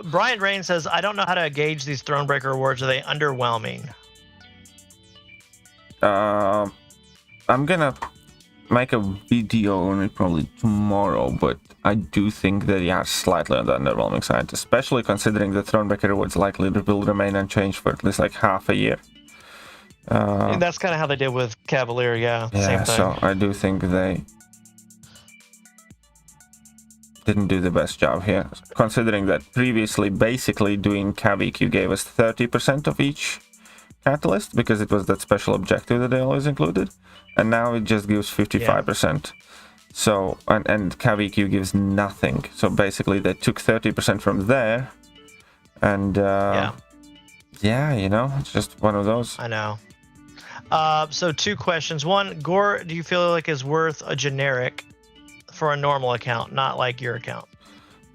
Brian Rain says, I don't know how to gauge these Thronebreaker awards. Are they underwhelming? I'm gonna make a video on it probably tomorrow, but I do think that they are slightly on the underwhelming side, especially considering the Thronebreaker awards likely will remain unchanged for at least like half a year. And that's kind of how they did with Cavalier, same thing. So I do think they didn't do the best job here, considering that previously, basically doing CavEQ gave us 30% of each catalyst, because it was that special objective that they always included, and now it just gives 55%. So, and CavEQ gives nothing. So basically they took 30% from there, and yeah, you know, it's just one of those. I know. So 2 questions. One, Gore, do you feel like is worth a generic for a normal account, not like your account?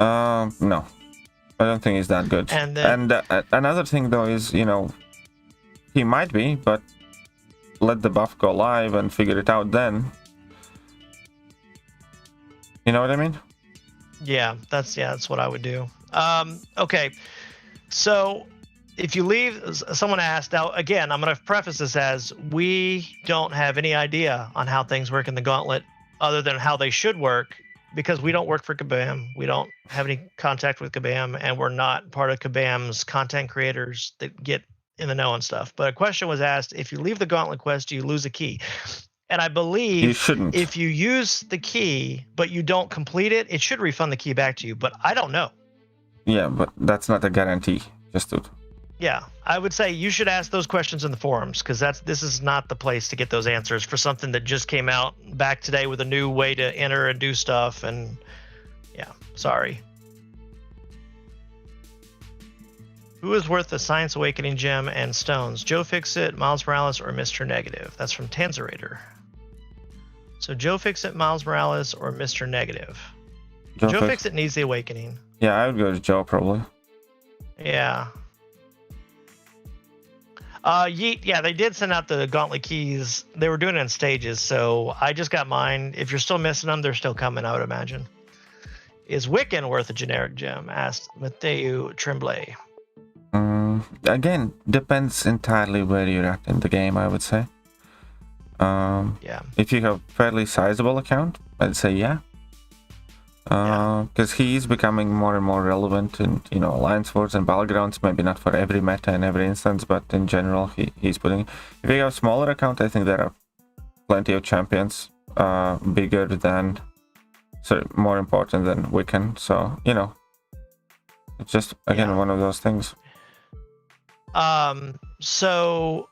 No, I don't think he's that good. And then, another thing though is, you know, he might be, but let the buff go live and figure it out then. You know what I mean? Yeah, that's what I would do. Okay, so if you leave, someone asked, now again, I'm going to preface this as we don't have any idea on how things work in the Gauntlet other than how they should work, because we don't work for Kabam. We don't have any contact with Kabam, and we're not part of Kabam's content creators that get in the know and stuff. But a question was asked, if you leave the Gauntlet quest, do you lose a key? And I believe you shouldn't. If you use the key, but you don't complete it, it should refund the key back to you. But I don't know. Yeah, but that's not a guarantee. Just to... Yeah, I would say you should ask those questions in the forums, because this is not the place to get those answers for something that just came out back today with a new way to enter and do stuff. And yeah, sorry. Who is worth the Science Awakening gem and stones? Joe Fixit, Miles Morales, or Mr. Negative? That's from Tanzerator. So Joe Fixit, Miles Morales, or Mr. Negative? Joe Fixit needs the Awakening. Yeah, I would go to Joe probably. Yeah. Yeet, yeah, they did send out the Gauntlet keys. They were doing it in stages, so I just got mine. If you're still missing them, they're still coming, I would imagine. Is Wiccan worth a generic gem? Asked Matthew Tremblay. Again, depends entirely where you're at in the game, I would say. Yeah. If you have a fairly sizable account, I'd say yeah. Because he's becoming more and more relevant in, you know, Alliance Wars and Battlegrounds. Maybe not for every meta and every instance, but in general, he's putting. If you have a smaller account, I think there are plenty of champions bigger than, sorry, more important than Wiccan. So, you know, it's just again one of those things. So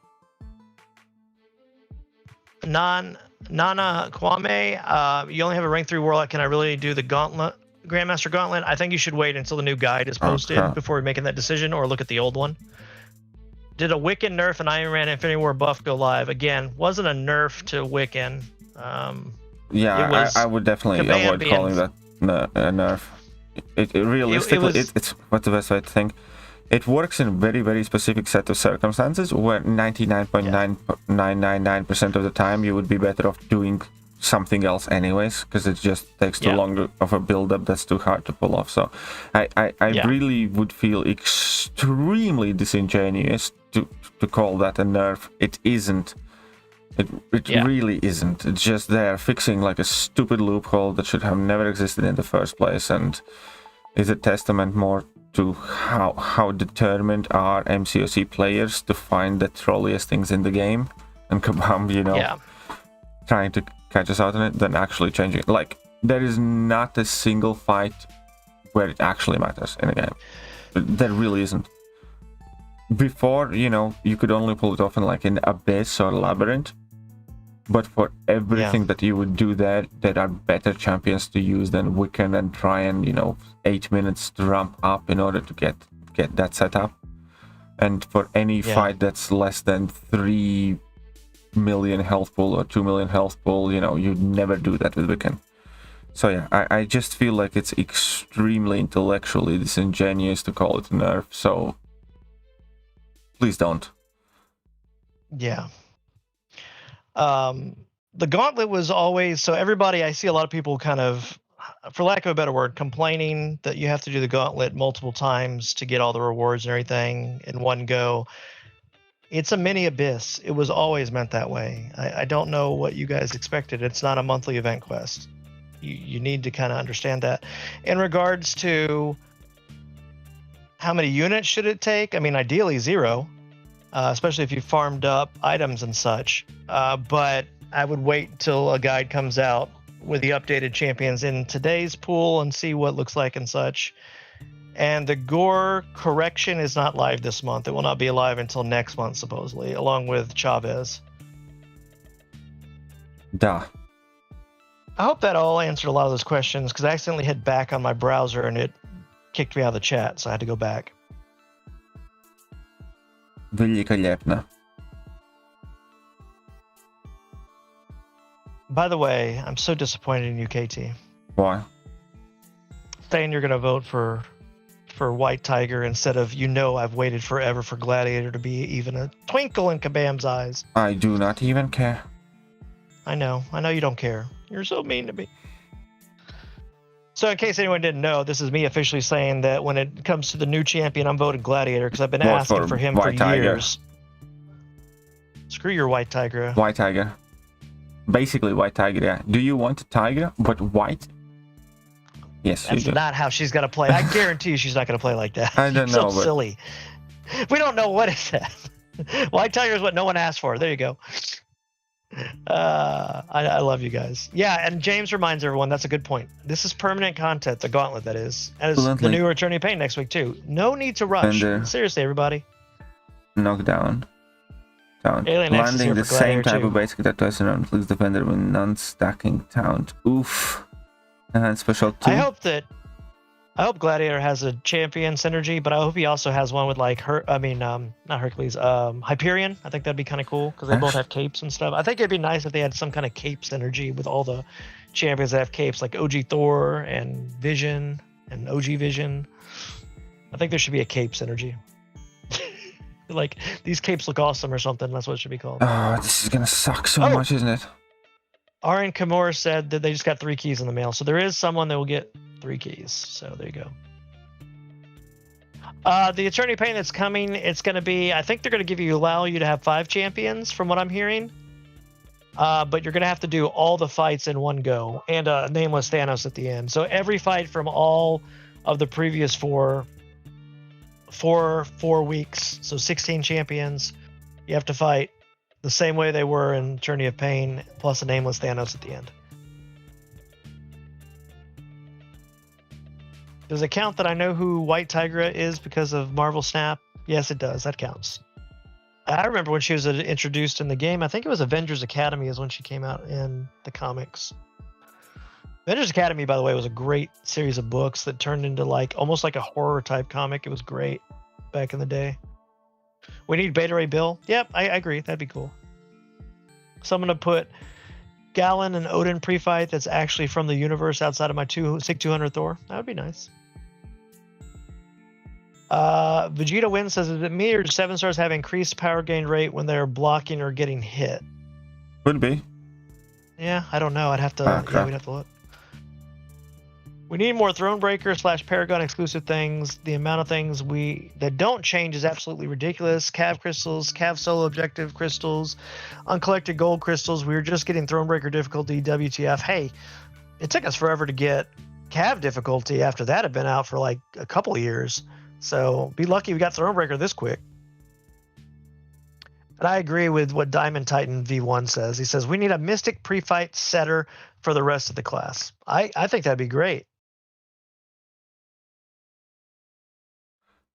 Nana Kwame, you only have a rank 3 warlock. Can I really do the Gauntlet, Grandmaster Gauntlet? I think you should wait until the new guide is posted before making that decision, or look at the old one. Did a Wiccan nerf and Iron Man Infinity War buff go live? Again, wasn't a nerf to Wiccan. Yeah, I would definitely avoid calling that a nerf. It realistically, it's what's the best way to think? It works in a very, very specific set of circumstances where 99.9999% of the time you would be better off doing something else anyways, because it just takes too long of a build-up that's too hard to pull off. So I really would feel extremely disingenuous to call that a nerf. It isn't. It really isn't. It's just they're fixing like a stupid loophole that should have never existed in the first place, and is a testament more to how determined are MCOC players to find the trolliest things in the game, and Kabam, you know, trying to catch us out on it, than actually changing it. Like, there is not a single fight where it actually matters in a game. There really isn't. Before, you know, you could only pull it off in like an Abyss or Labyrinth, but for everything that you would do there are better champions to use than Wiccan, and try and, you know, 8 minutes to ramp up in order to get that set up. And for any fight that's less than 3 million health pool or 2 million health pool, you know, you'd never do that with Wiccan. So yeah, I just feel like it's extremely intellectually disingenuous to call it a nerf, so please don't. Yeah. The Gauntlet was always, so everybody, I see a lot of people kind of, for lack of a better word, complaining that you have to do the Gauntlet multiple times to get all the rewards and everything in one go. It's a mini Abyss. It was always meant that way. I don't know what you guys expected. It's not a monthly event quest. You need to kind of understand that. In regards to how many units should it take, I mean, ideally 0. Especially if you farmed up items and such. But I would wait till a guide comes out with the updated champions in today's pool and see what it looks like and such. And the gore correction is not live this month. It will not be live until next month, supposedly, along with Chavez. Duh. I hope that all answered a lot of those questions, because I accidentally hit back on my browser and it kicked me out of the chat, so I had to go back. Великолепно. By the way, I'm so disappointed in you, KT. Why? Saying you're going to vote for White Tiger instead of, I've waited forever for Gladiator to be even a twinkle in Kabam's eyes. I do not even care. I know you don't care. You're so mean to me. So in case anyone didn't know, this is me officially saying that when it comes to the new champion, I'm voting Gladiator because I've been asking for him for years. Screw your White Tiger. White Tiger. Basically White Tiger, yeah. Do you want a tiger, but white? Yes, That's you do. not how she's going to play. I guarantee you she's not going to play like that. I don't know. So silly. We don't know what is that. White Tiger is what no one asked for. There you go. I love you guys. Yeah, and James reminds everyone that's a good point. This is permanent content, the Gauntlet, that is. And it's the new Attorney Pain next week, too. No need to rush. Seriously, everybody. Knockdown. Alien X is Landing here the for same Gladiator type too. of basic attack twice around includes defender with non-stacking taunt. Oof. And special 2. I hope Gladiator has a champion synergy, but I hope he also has one with like not Hercules, Hyperion. I think that'd be kind of cool because they both have capes and stuff. I think it'd be nice if they had some kind of cape synergy with all the champions that have capes, like OG Thor and Vision and OG Vision. I think there should be a cape synergy. Like these capes look awesome or something. That's what it should be called. Oh, this is gonna suck so much, isn't it? Aaron Kimura said that they just got 3 keys in the mail, so there is someone that will get 3 keys. So there you go. The Attorney Pain that's coming, it's going to be, I think they're going to allow you to have 5 champions from what I'm hearing. But you're going to have to do all the fights in one go and Nameless Thanos at the end. So every fight from all of the previous 4 weeks, so 16 champions, you have to fight the same way they were in Journey of Pain, plus a Nameless Thanos at the end. Does it count that I know who White Tigra is because of Marvel Snap? Yes, it does. That counts. I remember when she was introduced in the game. I think it was Avengers Academy is when she came out in the comics. Avengers Academy, by the way, was a great series of books that turned into almost like a horror type comic. It was great back in the day. We need Beta Ray Bill. Yep, I agree. That'd be cool. Someone to put Galen and Odin pre-fight that's actually from the universe outside of my SIG 200 Thor. That would be nice. Vegeta Win says, is it me or do 7 stars have increased power gain rate when they're blocking or getting hit? Could be. Yeah, I don't know. We'd have to look. We need more Thronebreaker / Paragon exclusive things. The amount of things that don't change is absolutely ridiculous. Cav crystals, Cav solo objective crystals, uncollected gold crystals. We were just getting Thronebreaker difficulty, WTF. Hey, it took us forever to get Cav difficulty after that had been out for like a couple of years. So be lucky we got Thronebreaker this quick. And I agree with what Diamond Titan V1 says. He says, we need a Mystic pre-fight setter for the rest of the class. I think that'd be great.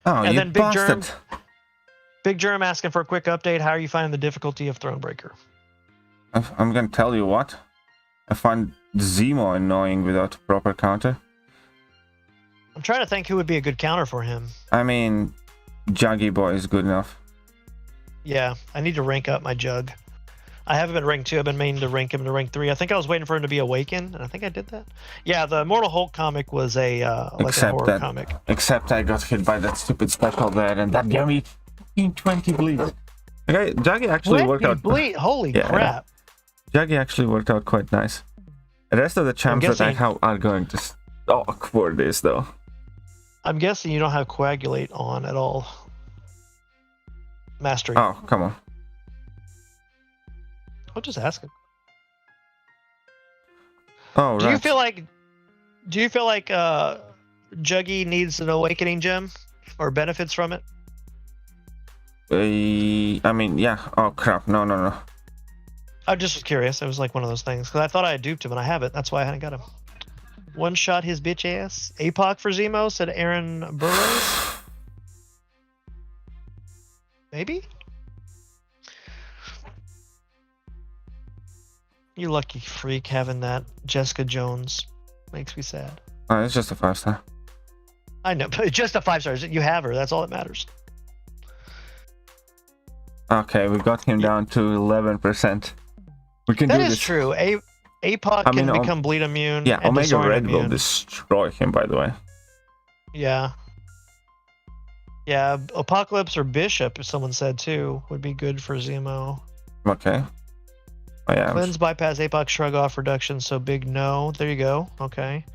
Oh, and you then bastard. Big Germ asking for a quick update. How are you finding the difficulty of Thronebreaker? I'm gonna tell you what. I find Zemo annoying without a proper counter. I'm trying to think who would be a good counter for him. I mean, Juggy Boy is good enough. Yeah, I need to rank up my Jug. I haven't been ranked 2. I've been meaning to rank him to rank 3. I think I was waiting for him to be Awakened, and I think I did that. Yeah, the Immortal Hulk comic was a horror comic. Except I got hit by that stupid special there, and that gave me 20 bleeds. Okay, Juggy actually worked out. Holy crap! Juggy actually worked out quite nice. The rest of the champs that I have are going to stock for this, though. I'm guessing you don't have Coagulate on at all. Mastery. Oh, come on. I'll just ask him. Oh, right. Do you feel like Juggy needs an Awakening gem or benefits from it? I mean, yeah. Oh crap! No. I just was curious. It was like one of those things because I thought I had duped him and I haven't. That's why I hadn't got him. One shot his bitch ass. APOC for Zemo, said Aaron Burrows. Maybe? You lucky freak having that Jessica Jones. Makes me sad. Oh, it's just a 5-star. I know, but just a 5 stars. You have her. That's all that matters. Okay, we got him down to 11%. We can do this. That is true. APOC can become bleed immune. Yeah, and Omega Red immune. will destroy him, by the way. Yeah. Yeah, Apocalypse or Bishop, if someone said too, would be good for Zemo. Okay. Oh, yeah. Cleanse, bypass, APOC, shrug off, reduction, so big no. There you go. Okay.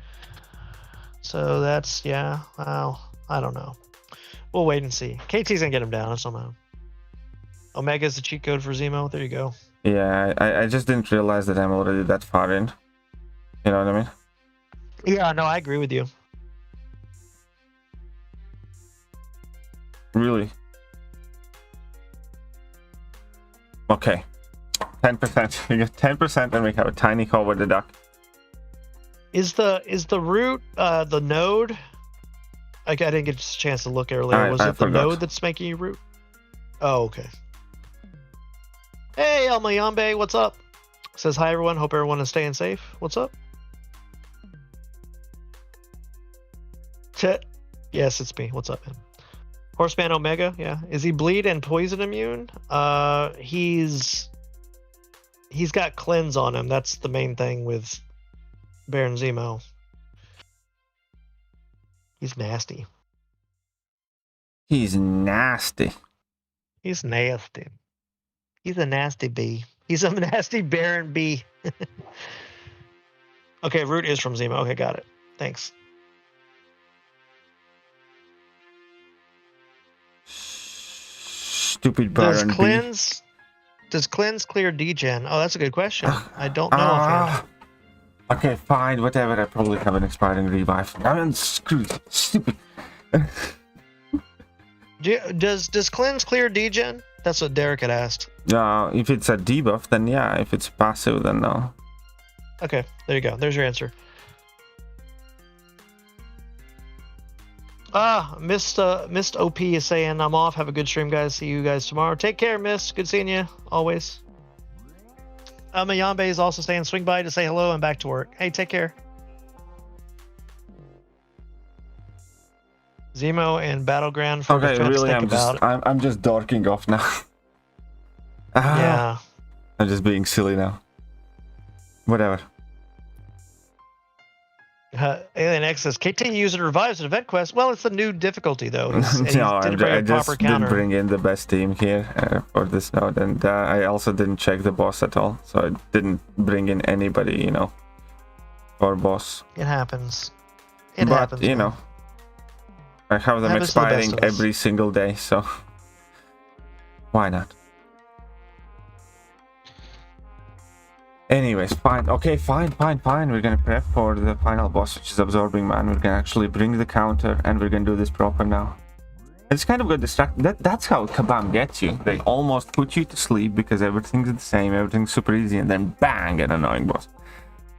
So that's, yeah. Well, I don't know. We'll wait and see. KT's gonna get him down somehow. Omega's the cheat code for Zemo. There you go. Yeah, I just didn't realize that I'm already that far in. You know what I mean? Yeah, no, I agree with you. Really? Okay. 10%. We get 10% and we have a tiny cover the duck. Is the root the node? I didn't get a chance to look earlier. Was it the node that's making you root? Oh, okay. Hey, El Mayambe, what's up? Says hi everyone. Hope everyone is staying safe. What's up? Yes, it's me. What's up, man? Horseman Omega, yeah. Is he bleed and poison immune? He's got cleanse on him. That's the main thing with Baron Zemo. He's nasty. He's nasty. He's nasty. He's a nasty bee. He's a nasty Baron bee. Okay, root is from Zemo. Okay, got it. Thanks. Stupid Baron bee. Does cleanse clear degen? Oh, that's a good question. I don't know offhand. Okay, fine, whatever. I probably have an expiring revive. I'm screwed. Stupid. Does cleanse clear degen? That's what Derek had asked. If it's a debuff, then yeah. If it's passive, then no. Okay, there you go. There's your answer. Mist OP is saying I'm off. Have a good stream, guys. See you guys tomorrow. Take care, Mist. Good seeing you always. Mayambe is also saying swing by to say hello and back to work. Hey, take care. Zemo and Battleground for defense. Really, think I'm just dorking off now. Yeah. I'm just being silly now. Whatever. Alien X says KT user revives an event quest. Well, it's a new difficulty though. No, I just didn't bring in the best team here for this node, and I also didn't check the boss at all, so I didn't bring in anybody, you know, for boss. It happens. But you know, I have them expiring every single day, so why not? Anyways, fine. Okay, fine. We're gonna prep for the final boss, which is Absorbing Man. We're gonna actually bring the counter, and we're gonna do this proper now. It's kind of got distracted. That's how Kabam gets you. They almost put you to sleep because everything's the same, everything's super easy, and then bang, an annoying boss.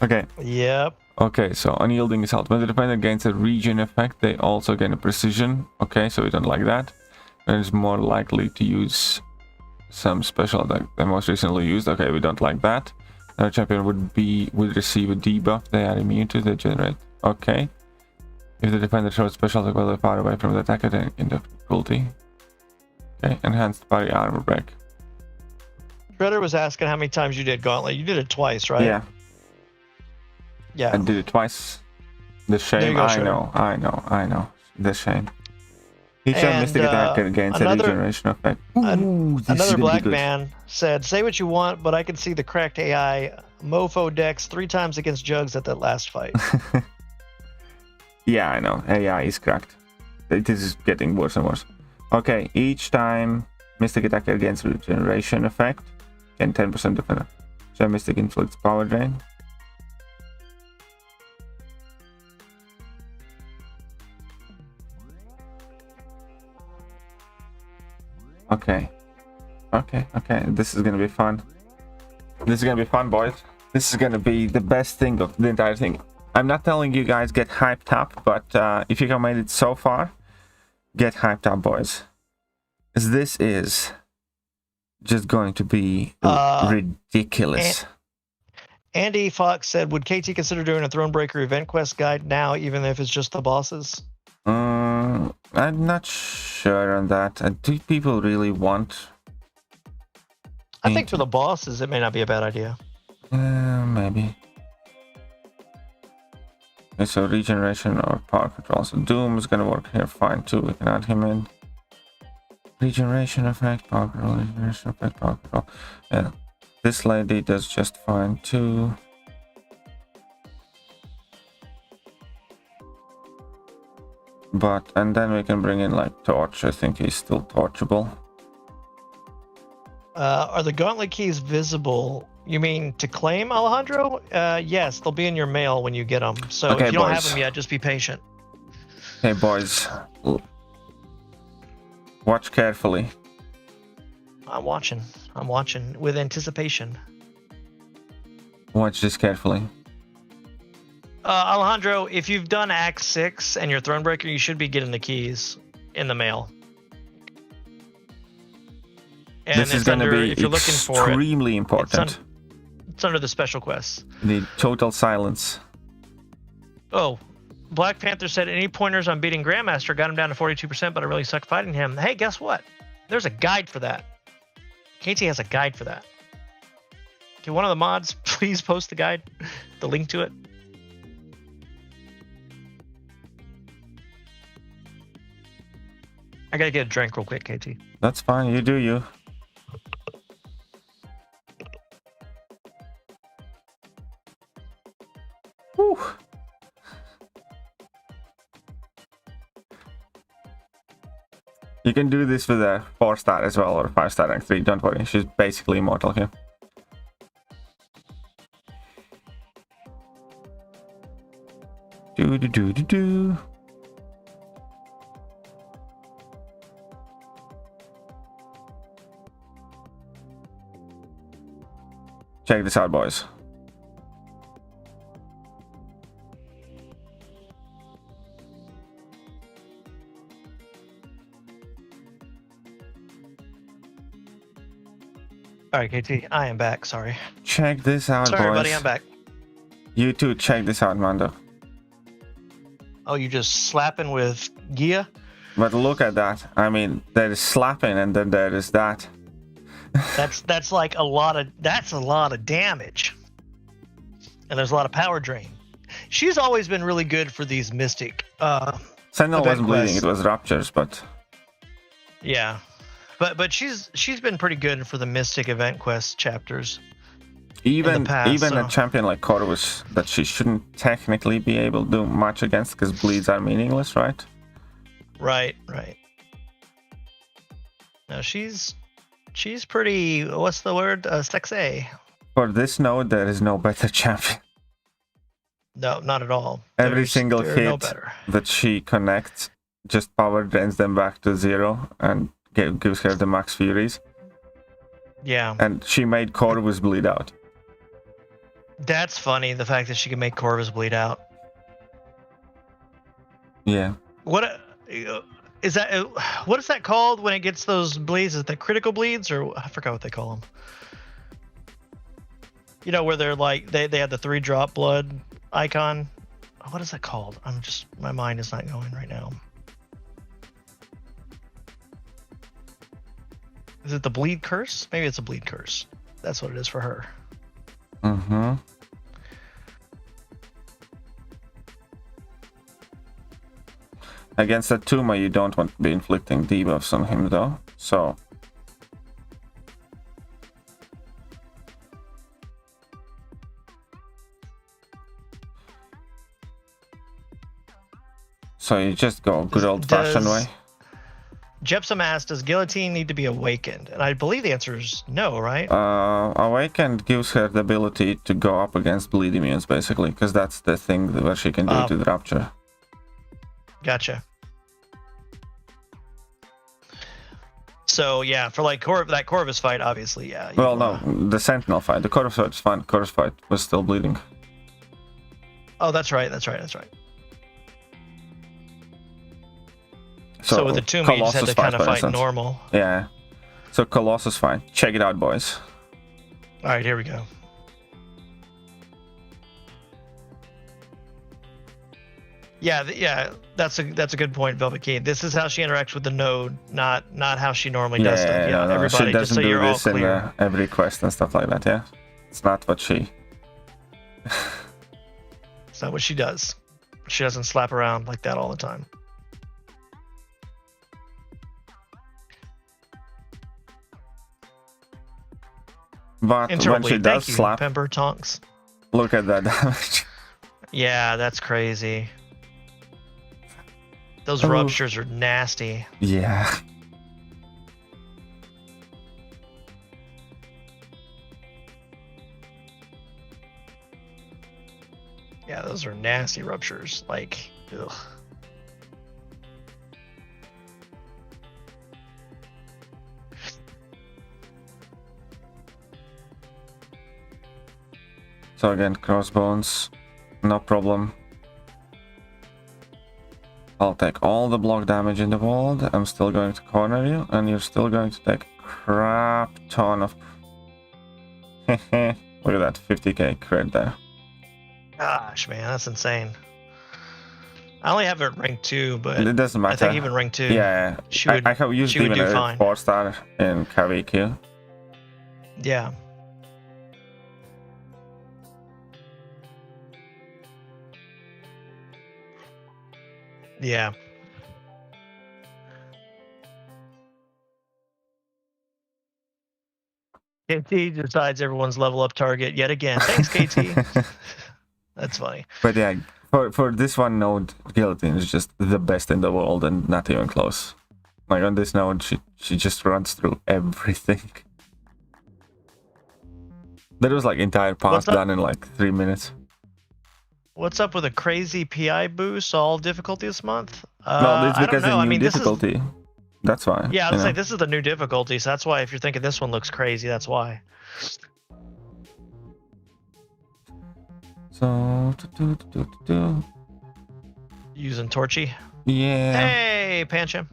Okay. Yep. Okay, so Unyielding Assault. When the defender gains a regen effect, they also gain a precision. Okay, so we don't like that. It's more likely to use some special attack they most recently used. Okay, we don't like that. Our champion would receive a debuff. They are immune to the generate. Okay. If the defender shows special attack while they're far away from the attacker, then in difficulty. Okay, enhanced body armor break. Shredder was asking how many times you did Gauntlet. You did it twice, right? Yeah. Yeah. I did it twice. The shame. I know. The shame. Each Mystic attacker gains a regeneration effect. Another black man said, say what you want, but I can see the cracked AI mofo decks 3 times against Jugs at that last fight. Yeah, I know. AI is cracked. It is getting worse and worse. Okay, each time Mystic attacker gains regeneration effect, and 10% defender. So Mystic inflicts power drain. Okay. This is gonna be fun. This is gonna be fun, boys. This is gonna be the best thing of the entire thing. I'm not telling you guys get hyped up, but if you have made it so far, get hyped up, boys. Because this is just going to be ridiculous. Andy Fox said, would KT consider doing a Thronebreaker event quest guide now, even if it's just the bosses? I'm not sure on that. Do people really want... I think for the bosses, it may not be a bad idea. Maybe. Okay, so regeneration or power control. So Doom is going to work here fine too. We can add him in. Regeneration effect, power control, regeneration effect, power control. Yeah, this lady does just fine too. But, and then we can bring in like Torch. I think he's still torchable. Are the Gauntlet keys visible? You mean to claim, Alejandro? Yes, they'll be in your mail when you get them. So okay, if you don't boys. have them yet, just be patient. Hey, boys. Watch carefully. I'm watching. I'm watching with anticipation. Watch this carefully. Alejandro, if you've done Act 6 and you're Thronebreaker, you should be getting the keys in the mail. And This is going to be if you're looking for it, extremely important. it's under the special quests. The total silence. Oh, Black Panther said, any pointers on beating Grandmaster? Got him down to 42%, but I really suck fighting him. Hey, guess what? There's a guide for that. KT has a guide for that. Can one of the mods please post the guide? The link to it? I gotta get a drink real quick, KT. That's fine. You do you. Whew. You can do this with a 4-star as well, or 5-star rank 3. Don't worry, she's basically immortal here. Do. Check this out, boys. All right, KT, I am back. Sorry. Check this out, Sorry, boys. buddy, I'm back. You too, check this out, Mando. Oh, you just slapping with Gia? But look at that. I mean, there is slapping, and then there is that. That's like a lot of damage. And there's a lot of power drain. She's always been really good for these mystic Sentinel wasn't bleeding, quests. it was ruptures, but Yeah. But she's been pretty good for the mystic event quest chapters. even past, a so. champion like Corvus that she shouldn't technically be able to do much against because bleeds are meaningless, right? Right. No, she's pretty, what's the word? Sexy. For this node, there is no better champion. No, not at all. Every There's single no hit better. that she connects just power drains them back to 0 and gives her the max furies. Yeah. And she made Corvus bleed out. That's funny, the fact that she can make Corvus bleed out. Yeah. What is that? What is that called when it gets those bleeds? Is it critical bleeds, or I forgot what they call them? You know, where they're like they had the 3-drop blood icon. What is that called? My mind is not going right now. Is it the bleed curse? Maybe it's a bleed curse. That's what it is for her. Mm-hmm. Against that Tuma, you don't want to be inflicting debuffs on him, though. So you just go good old-fashioned way. Jepsum asked, does Guillotine need to be awakened? And I believe the answer is no, right? Awakened gives her the ability to go up against bleed immunes, basically, because that's the thing where she can do to the Rapture. Gotcha. So yeah, for like that Corvus fight, obviously, yeah. Well, no, the Sentinel fight. The Corvus fight is fine. Corvus fight was still bleeding. Oh, that's right. So with the Tomb, you just had to kind of fight normal. Yeah. So Colossus fight. Check it out, boys. All right, here we go. Yeah, that's a good point, Velvet Key. This is how she interacts with the node, not how she normally does stuff. Yeah, no, everybody, she doesn't just so do you're all this in clear. every quest and stuff like that. Yeah, it's not what she. It's not what she does. She doesn't slap around like that all the time. But when she does Thank you, slap, Pember Tonks. Look at that damage. Yeah, that's crazy. Those ruptures are nasty. Yeah. Yeah, those are nasty ruptures. Like, ugh. So again, crossbones, no problem. I'll take all the block damage in the world. I'm still going to corner you, and you're still going to take crap ton of... Look at that, 50k crit there. Gosh, man, that's insane. I only have it rank 2, but it doesn't matter. I think even rank 2, yeah, she would, I have used she would even do a fine. 4-star in KVQ. Yeah. Yeah. KT decides everyone's level up target yet again. Thanks, KT. That's funny. But yeah, for this one node, Guillotine is just the best in the world and not even close. Like on this node, she just runs through everything. That was like entire pass done in like 3 minutes. What's up with a crazy PI boost all difficulty this month? No, it's because I of new mean, difficulty. That's why. Yeah, I was like, this is the new difficulty, so that's why if you're thinking this one looks crazy, that's why. So, using Torchy. Yeah. Hey, Pancham.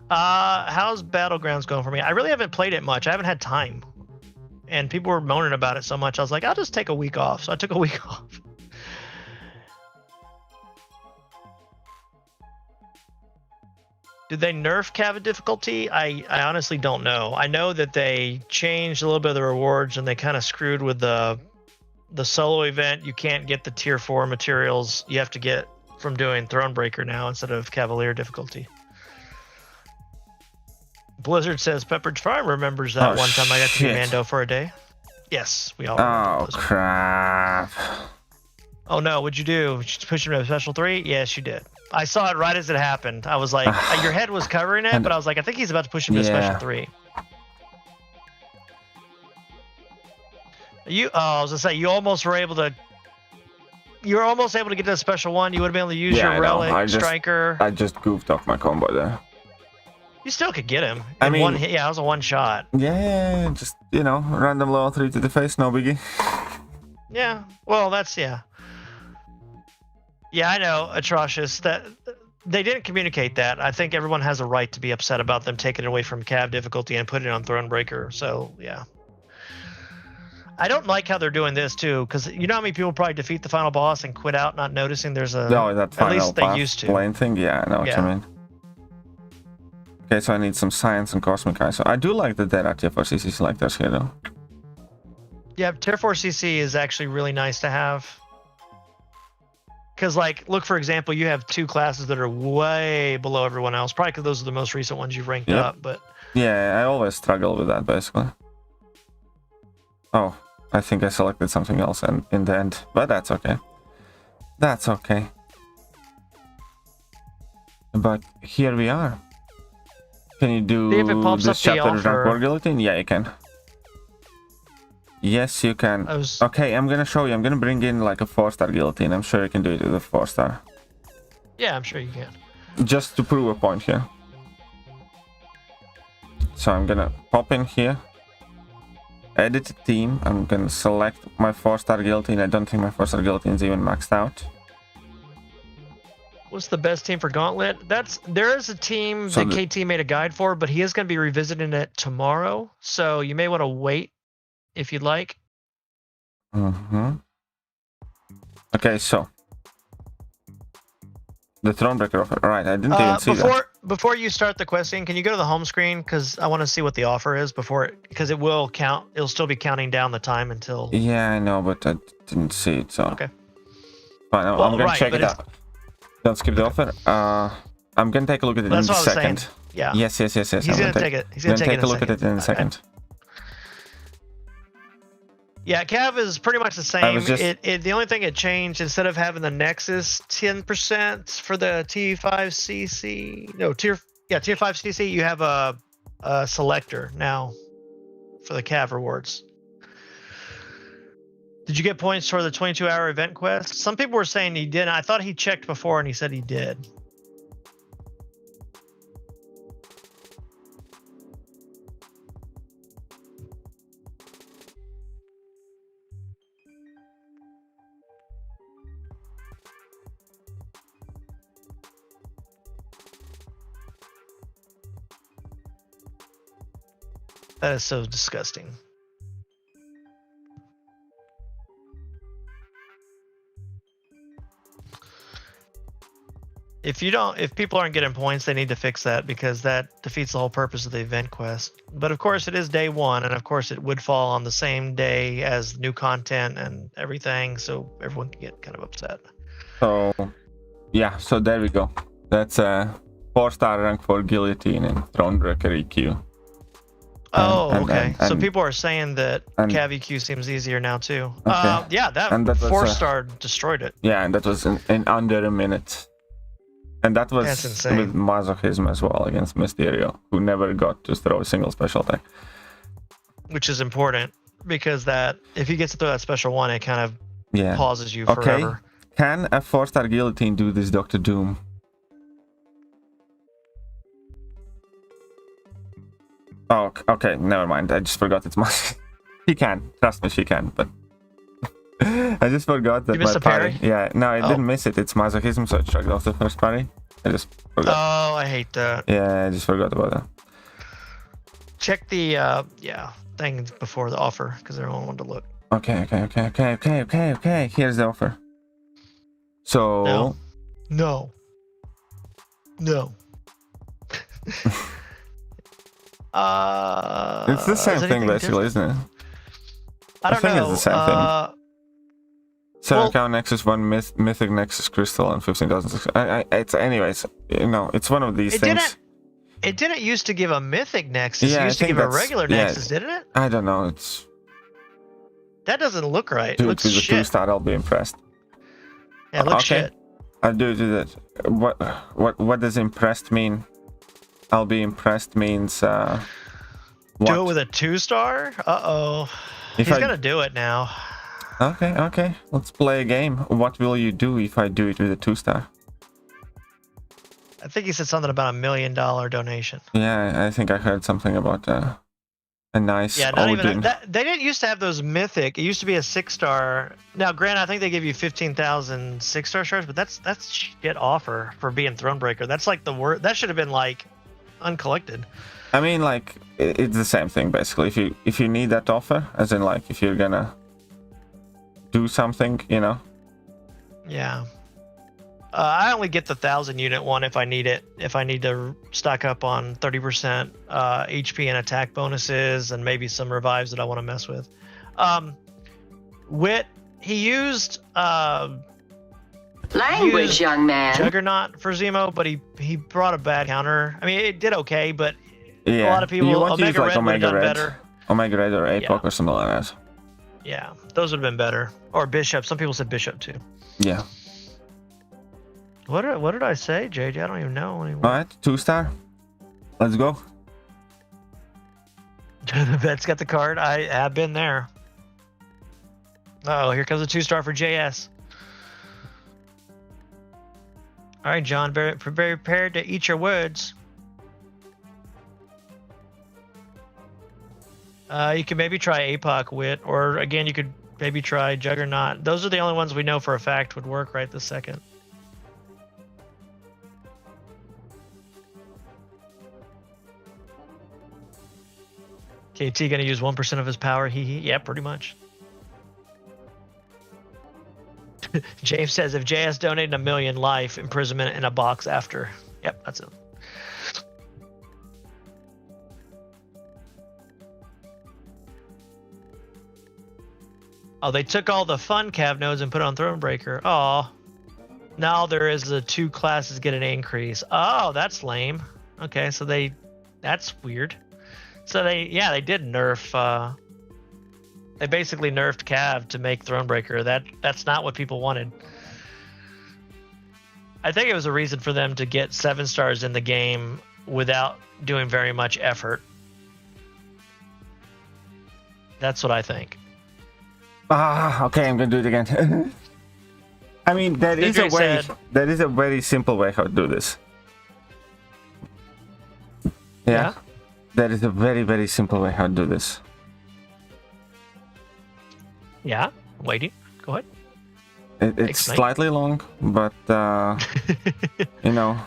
How's Battlegrounds going for me? I really haven't played it much. I haven't had time. And people were moaning about it so much. I was like, I'll just take a week off. So I took a week off. Did they nerf Cav difficulty? I honestly don't know. I know that they changed a little bit of the rewards and they kind of screwed with the solo event. You can't get the tier 4 materials. You have to get from doing Thronebreaker now instead of Cavalier difficulty. Blizzard says Pepperidge Farm remembers that one time I got to be Mando for a day. Yes, we all remember Blizzard. Crap. Oh no, what'd you do? Did you push him to a special 3? Yes, you did. I saw it right as it happened. I was like, your head was covering it, but I was like, I think he's about to push him to a special 3. I was gonna say, you almost were able to. You were almost able to get to a special 1. You would have been able to use your relic striker. I just goofed off my combo there. You still could get him. I mean, one hit. Yeah, it was a 1 shot. Yeah, just random level 3 to the face, no biggie. Yeah. Well, that's Yeah, I know, Atrocious. That they didn't communicate that. I think everyone has a right to be upset about them taking it away from Cav difficulty and putting it on Thronebreaker. So yeah, I don't like how they're doing this too, because you know how many people probably defeat the final boss and quit out, not noticing there's a. No, that final at least they used to. Lane thing. Yeah, I know what you mean. Okay, so I need some science and cosmic eye. So I do like the Dead Tier 4 CC selectors here though. Yeah, Tier 4 CC is actually really nice to have. Because, like, look, for example, you have 2 classes that are way below everyone else. Probably because those are the most recent ones you've ranked up. But yeah, I always struggle with that, basically. Oh, I think I selected something else in the end. But that's okay. That's okay. But here we are. Can you do this chapter for Guillotine? Yeah, you can. Yes, you can. Okay, I'm gonna show you. I'm gonna bring in like a 4-star Guillotine. I'm sure you can do it with a 4-star. Yeah, I'm sure you can. Just to prove a point here. so I'm gonna pop in here, edit a team. I'm gonna select my 4-star Guillotine. I don't think my 4-star Guillotine is even maxed out. What's the best team for Gauntlet? There is a team So that KT made a guide for, but he is going to be revisiting it tomorrow. So you may want to wait if you'd like. Okay, so the Thronebreaker offer. All right, I didn't even see that. Before you start the questing, can you go to the home screen because I want to see what the offer is because it will count. It'll still be counting down the time until. Yeah, I know, but I didn't see it. So okay. Fine, I'm gonna check it out. Don't skip the offer. I'm gonna take a look at it in a second. Saying. Yeah. Yes. He's gonna take it. He's gonna take a look at it in a second. Yeah, Cav is pretty much the same. The only thing it changed, instead of having the Nexus 10% for the T5CC, tier 5CC, you have a selector now for the Cav rewards. Did you get points for the 22-hour event quest? Some people were saying he didn't. I thought he checked before and he said he did. That is so disgusting. If people aren't getting points, they need to fix that because that defeats the whole purpose of the event quest. But of course, it is day one, and of course, it would fall on the same day as new content and everything, so everyone can get kind of upset. So, yeah, so there we go. That's a 4-star rank for Guillotine and Thronebreaker EQ. Okay. So people are saying that Cav EQ seems easier now too. Okay. Yeah, that 4-star destroyed it. Yeah, and that was in under a minute. And that was with masochism as well against Mysterio, who never got to throw a single special attack. Which is important because that if he gets to throw that special one, it kind of pauses you forever. Can a 4-star Guillotine do this Dr. Doom? Oh, okay, never mind. I just forgot it's masochism. She can. Trust me, she can, but I just forgot that you missed my a parry? Yeah, no, I didn't miss it. It's masochism, so I shrugged off the first parry. I just forgot. Oh, I hate that. Yeah, I just forgot about that. Check the thing before the offer because everyone wanted to look. Okay. Here's the offer. So No. It's the same thing basically, isn't it? I think it's the same thing. 7-count Nexus, 1 Mythic Nexus Crystal, and 15,000. It's anyways, it's one of these things. It didn't used to give a Mythic Nexus. It used to give a regular Nexus, didn't it? I don't know. That doesn't look right. Dude, it looks with shit. the 2-star, I'll be impressed. Yeah, it looks shit. I'll do that. What does impressed mean? I'll be impressed means do it with a 2-star? Uh-oh. He's gonna do it now. Okay. Let's play a game. What will you do if I do it with a 2-star? I think he said something about $1 million donation. Yeah, I think I heard something about a nice. Yeah, not even that. They didn't used to have those mythic. It used to be a 6-star. Now, granted, I think they give you 15,000 6-star shards, but that's shit offer for being Thronebreaker. That's like the word. That should have been like uncollected. I mean, like it's the same thing basically. If you need that offer, as in like if you're gonna do something, Yeah. I only get the 1,000 unit one if I need it. If I need to stock up on 30% HP and attack bonuses and maybe some revives that I want to mess with. Wit, he used language, young man. Juggernaut for Zemo, but he brought a bad counter. I mean, it did okay, but a lot of people Omega Red would have done better. Omega Red or APOC or something like that. Yeah, those would have been better. Or Bishop. Some people said Bishop too. Yeah. What did I say, JJ? I don't even know anymore. All right, 2-star. Let's go. The vet's got the card. I have been there. Oh, here comes a 2-star for JS. All right, John, very prepared to eat your words. You could maybe try APOC Wit, or again, you could maybe try Juggernaut. Those are the only ones we know for a fact would work right this second. KT gonna use 1% of his power. Yeah, pretty much. James says if JS donated 1 million, life imprisonment in a box after. Yep, that's it. Oh, they took all the fun cav nodes and put on Thronebreaker. Oh, now there is the 2 classes get an increase. Oh, that's lame. Okay, so that's weird. So they did nerf. They basically nerfed cav to make Thronebreaker. That's not what people wanted. I think it was a reason for them to get 7 stars in the game without doing very much effort. That's what I think. Okay, I'm gonna do it again. I mean, there is a very simple way how to do this. Yeah. There is a very, very simple way how to do this. Yeah, I'm waiting. Go ahead. It's slightly long, but you know,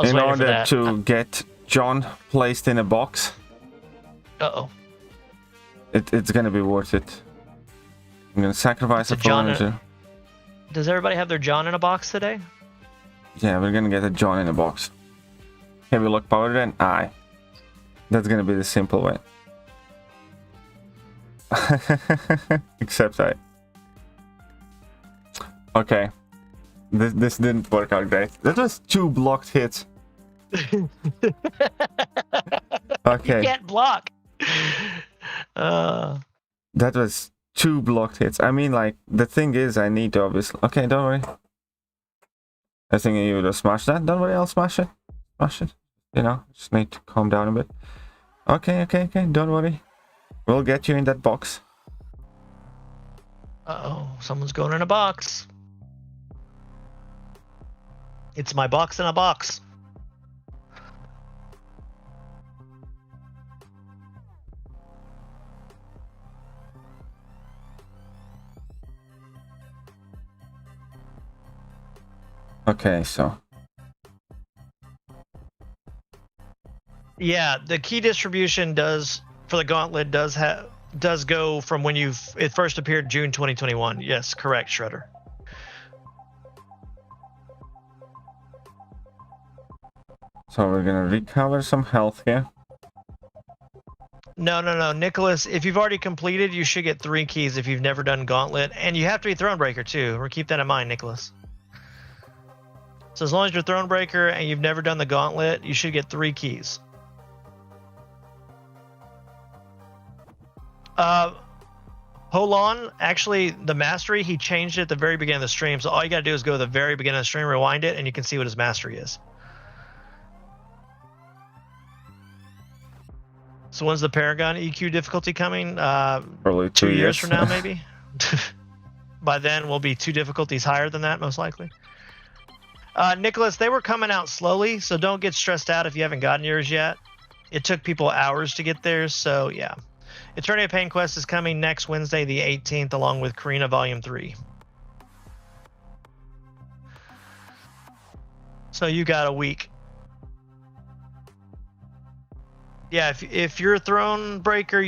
in order to get John placed in a box, it's gonna be worth it. I'm gonna sacrifice a John. Does everybody have their John in a box today? Yeah, we're gonna get a John in a box. Heavy lock power then I. That's gonna be the simple way. Except I. Okay. This didn't work out great. That was 2 blocked hits. Okay. You can't block. That was 2 blocked hits. I mean, like, the thing is, I need to obviously... Okay, don't worry. I think you would have smashed that. Don't worry, I'll smash it. Smash it. You know, just need to calm down a bit. Okay. Don't worry. We'll get you in that box. Uh-oh, someone's going in a box. It's my box in a box. Okay, so... Yeah, the key distribution for the Gauntlet does go from when it first appeared June 2021. Yes, correct, Shredder. So we're gonna recover some health here. No, Nicholas. If you've already completed, you should get 3 keys if you've never done Gauntlet, and you have to be Thronebreaker too. Or keep that in mind, Nicholas. So as long as you're Thronebreaker and you've never done the Gauntlet, you should get 3 keys. Holon, actually, the mastery, he changed it at the very beginning of the stream. So all you got to do is go to the very beginning of the stream, rewind it, and you can see what his mastery is. So when's the Paragon EQ difficulty coming? Probably 2 years from now, maybe? By then, we'll be 2 difficulties higher than that, most likely. Nicholas, they were coming out slowly, so don't get stressed out if you haven't gotten yours yet. It took people hours to get theirs, so yeah. Eternity of Pain Quest is coming next Wednesday, the 18th, along with Karina Volume 3. So you got a week. Yeah, if you're a Thronebreaker,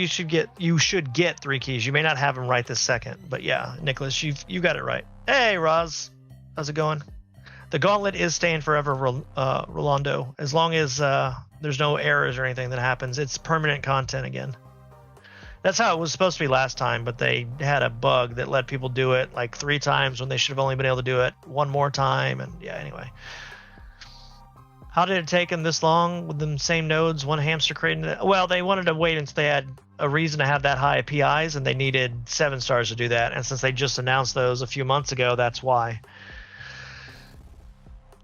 you should get 3 keys. You may not have them right this second, but yeah, Nicholas, you got it right. Hey, Roz, how's it going? The Gauntlet is staying forever, Rolando. As long as there's no errors or anything that happens, it's permanent content again. That's how it was supposed to be last time, but they had a bug that let people do it like 3 times when they should have only been able to do it 1 more time. And yeah, anyway. How did it take them this long with them same nodes, 1 hamster crate? Well, they wanted to wait until they had a reason to have that high PIs, and they needed 7 stars to do that. And since they just announced those a few months ago, that's why.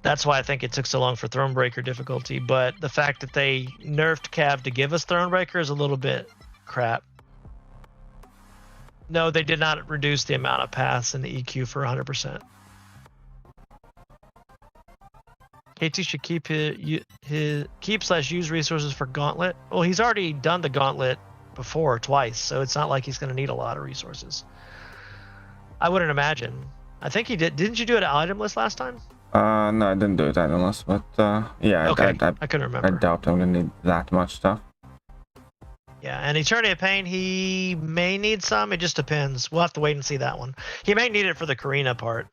That's why I think it took so long for Thronebreaker difficulty. But the fact that they nerfed Cav to give us Thronebreaker is a little bit crap. No, they did not reduce the amount of paths in the EQ for 100%. KT should keep /use resources for Gauntlet. Well, he's already done the Gauntlet before twice, so it's not like he's going to need a lot of resources. I wouldn't imagine. I think he did. Didn't you do an item list last time? No, I didn't do it item list, but yeah, Okay, I couldn't remember. I doubt I'm gonna need that much stuff. Yeah, and Eternity of Pain, he may need some. It just depends. We'll have to wait and see that one. He may need it for the Karina part.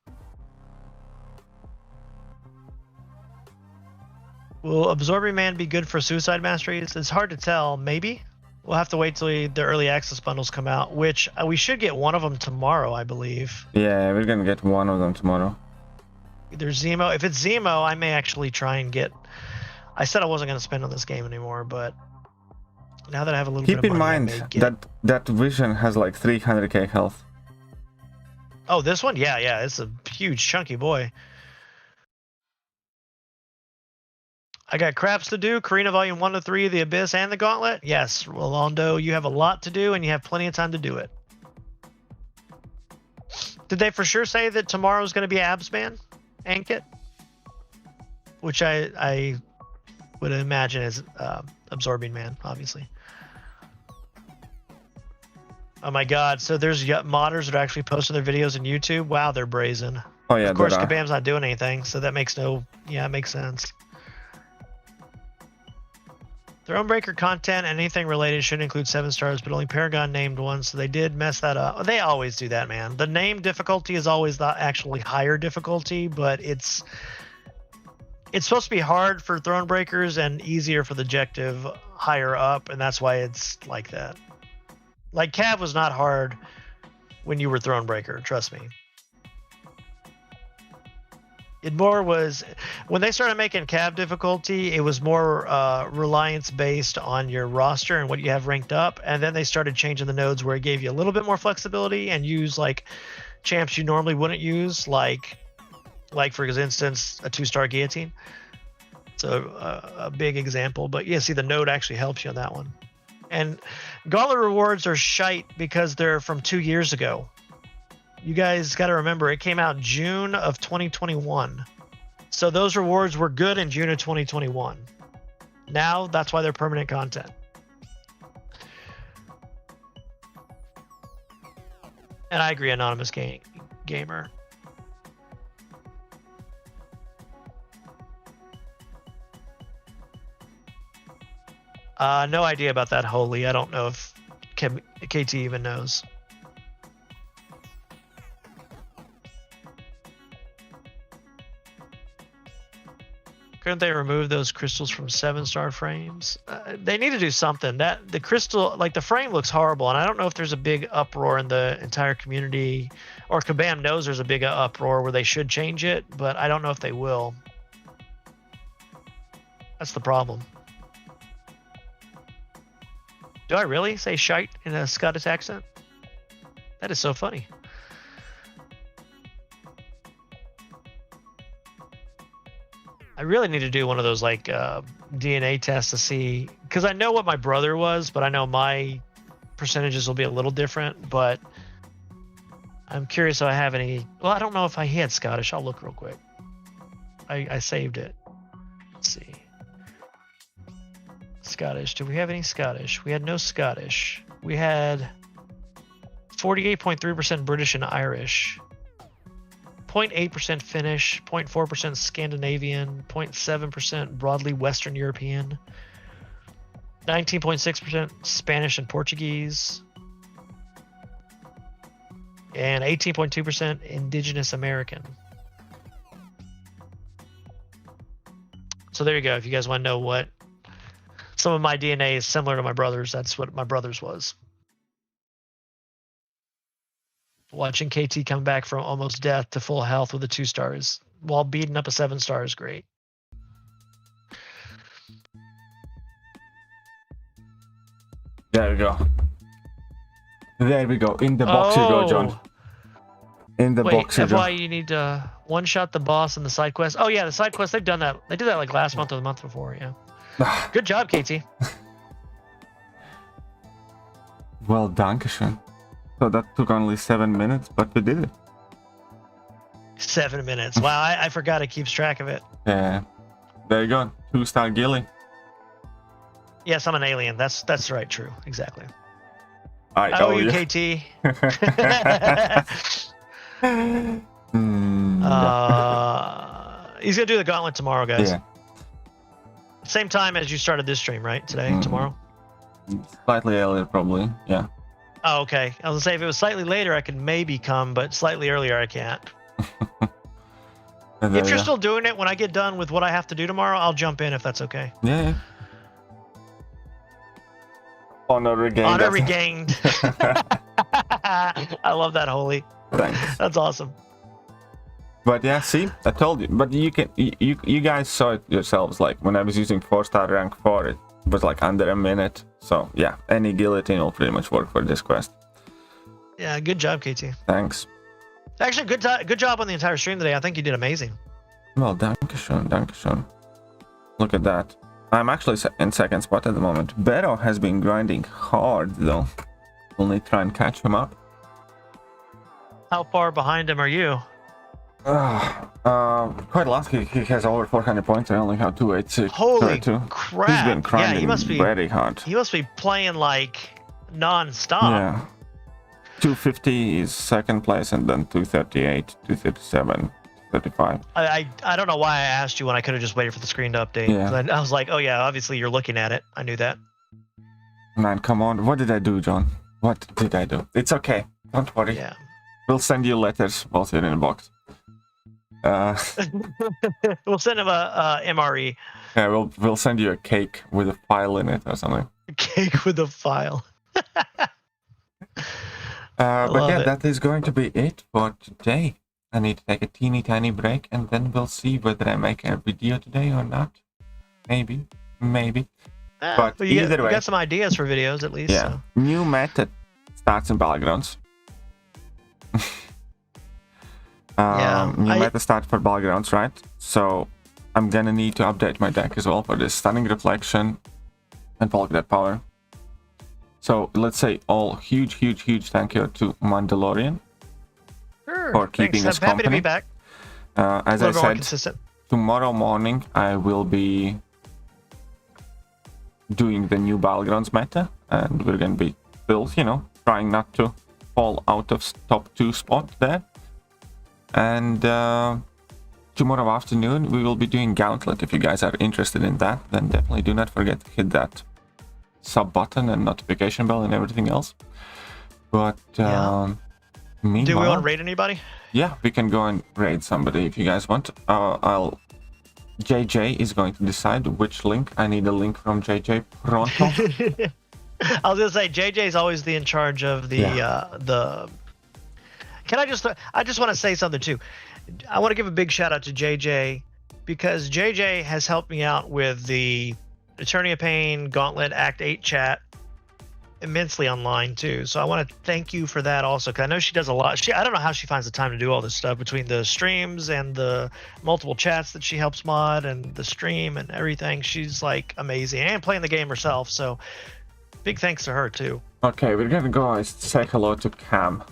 Will Absorbing Man be good for Suicide Masteries? It's hard to tell. Maybe. We'll have to wait till the early access bundles come out, which we should get one of them tomorrow, I believe. Yeah, we're gonna get one of them tomorrow. Either Zemo. If it's Zemo, I may actually try and get... I said I wasn't going to spend on this game anymore, but now that I have a little Keep bit of in money, mind that Vision has like 300k health. Oh, this one? Yeah, it's a huge chunky boy. I got craps to do. Karina Volume 1 to 3, The Abyss, and the Gauntlet. Yes, Rolando, you have a lot to do, and you have plenty of time to do it. Did they for sure say that tomorrow's going to be Abs Man? Ankit? Which I would imagine is Absorbing Man, obviously. Oh my god, so there's modders that are actually posting their videos on YouTube? Wow, they're brazen. Oh yeah, of course, Kabam's not doing anything, so that makes no... Yeah, it makes sense. Thronebreaker content and anything related should include 7 stars, but only Paragon named ones, so they did mess that up. They always do that, man. The name difficulty is always the actually higher difficulty, but it's supposed to be hard for Thronebreakers and easier for the objective higher up, and that's why it's like that. Like, Cav was not hard when you were Thronebreaker, trust me. It more was when they started making Cav difficulty, it was more reliance based on your roster and what you have ranked up, and then they started changing the nodes where it gave you a little bit more flexibility and use like champs you normally wouldn't use, like for instance a 2-star Guillotine. So a big example, but yeah, see, the node actually helps you on that one. And Gauntlet rewards are shite because they're from 2 years ago. You guys got to remember, it came out June of 2021. So those rewards were good in June of 2021. Now, that's why they're permanent content. And I agree, Anonymous Gamer. No idea about that, Holy. I don't know if KT even knows. Couldn't they remove those crystals from 7-star frames? They need to do something. That the crystal, like the frame looks horrible, and I don't know if there's a big uproar in the entire community, or Kabam knows there's a big uproar where they should change it, but I don't know if they will. That's the problem. Do I really say shite in a Scottish accent? That is so funny. I really need to do one of those like DNA tests to see, because I know what my brother was, but I know my percentages will be a little different, but I'm curious if I have any. Well, I don't know if he had Scottish. I'll look real quick. I saved it. Let's see. Scottish. Do we have any Scottish? We had no Scottish. We had 48.3% British and Irish. 0.8% Finnish, 0.4% Scandinavian, 0.7% broadly Western European, 19.6% Spanish and Portuguese, and 18.2% Indigenous American. So there you go. If you guys want to know what some of my DNA is similar to my brother's, that's what my brother's was. Watching KT come back from almost death to full health with a 2 stars while beating up a 7 star is great. There we go. There we go. In the box you go, John. In the box you go. FY, you need to one-shot the boss in the side quest. Oh yeah, the side quest, they've done that. They did that like last month or the month before, yeah. Good job, KT. Well, dankeschön. So that took only 7 minutes, but we did it. 7 minutes. Wow, I forgot it keeps track of it. Yeah. There you go. 2-star Gilly. Yes, I'm an alien. That's right. True. Exactly. I owe you. KT. He's gonna do the gauntlet tomorrow, guys. Yeah. Same time as you started this stream, right? Today, tomorrow. Slightly earlier, probably. Yeah. Oh, okay. I was gonna say if it was slightly later, I could maybe come, but slightly earlier, I can't. If you're still doing it, when I get done with what I have to do tomorrow, I'll jump in if that's okay. Yeah. Honor regained. Honor regained. I love that, Holy. Thanks. That's awesome. But yeah, see, I told you. But you guys saw it yourselves. Like when I was using 4-star rank 4, it was like under a minute. So yeah, any guillotine will pretty much work for this quest. Yeah, good job, KT. Thanks. Actually, good job on the entire stream today. I think you did amazing. Well, dankeschön. Look at that. I'm actually in second spot at the moment. Bero has been grinding hard though. Only try and catch him up. How far behind him are you? Quite a lot. He has over 400 points. I only have 286. Holy 282. crap! He's been grinding yeah, he must be very hard. He must be playing like non-stop. Yeah. 250 is second place, and then 238, 237, 35. I don't know why I asked you when I could have just waited for the screen to update. Yeah. I was like, oh yeah, obviously you're looking at it. I knew that. Man, come on. What did I do, John? What did I do? It's okay. Don't worry. Yeah. We'll send you letters while you're in the box. We'll send him a MRE. Yeah, we'll send you a cake with a file in it or something. A cake with a file. But yeah, that is going to be it for today. I need to take a teeny tiny break, and then we'll see whether I make a video today or not. Maybe. But well, either way, you got some ideas for videos at least. Yeah. So. New meta starts in Battlegrounds. New meta starts for Battlegrounds, right? So I'm gonna need to update my deck as well for this Stunning Reflection and Bulk Dead Power. So let's say all huge thank you to Mandalorian for keeping us company. Happy to be back. As I said, tomorrow morning I will be doing the new Battlegrounds meta, and we're gonna be still, trying not to fall out of top 2 spot there. And tomorrow afternoon we will be doing Gauntlet. If you guys are interested in that, then definitely do not forget to hit that sub button and notification bell and everything else. But meanwhile, do we want to raid anybody? Yeah, we can go and raid somebody if you guys want. JJ is going to decide which link. I need a link from JJ pronto. I was gonna say JJ's always in charge of the Can I just want to say something too. I want to give a big shout out to JJ because JJ has helped me out with the Attorney of Pain Gauntlet Act 8 chat immensely online too. So I want to thank you for that also, because I know she does a lot. I don't know how she finds the time to do all this stuff between the streams and the multiple chats that she helps mod and the stream and everything. She's like amazing and playing the game herself. So big thanks to her too. Okay, we're gonna go and say hello to Cam.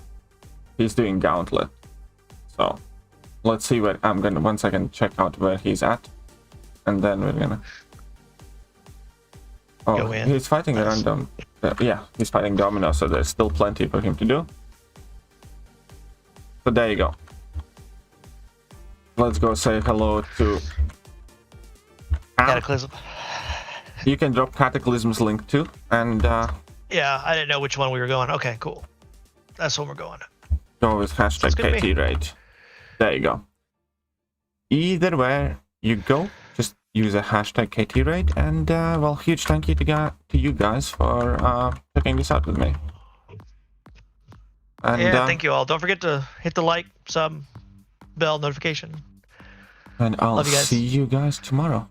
He's doing Gauntlet. So let's see where I'm gonna once I can check out where he's at, and then we're gonna. Oh, he's fighting a random. Yeah, he's fighting Domino, so there's still plenty for him to do. So there you go. Let's go say hello to Cataclysm. You can drop Cataclysm's link too, and yeah, I didn't know which one we were going. Okay, cool. That's when we're going. Go with hashtag KT raid. There you go. Either way you go, just use a hashtag KT raid, and well, huge thank you to you guys for checking this out with me. And, yeah, thank you all. Don't forget to hit the like, sub, bell, notification. And I'll see you guys tomorrow.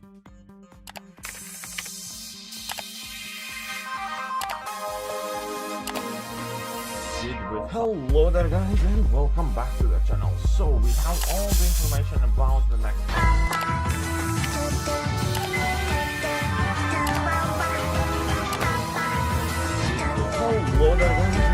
Hello there guys, and welcome back to the channel. So we have all the information about the next Hello there guys.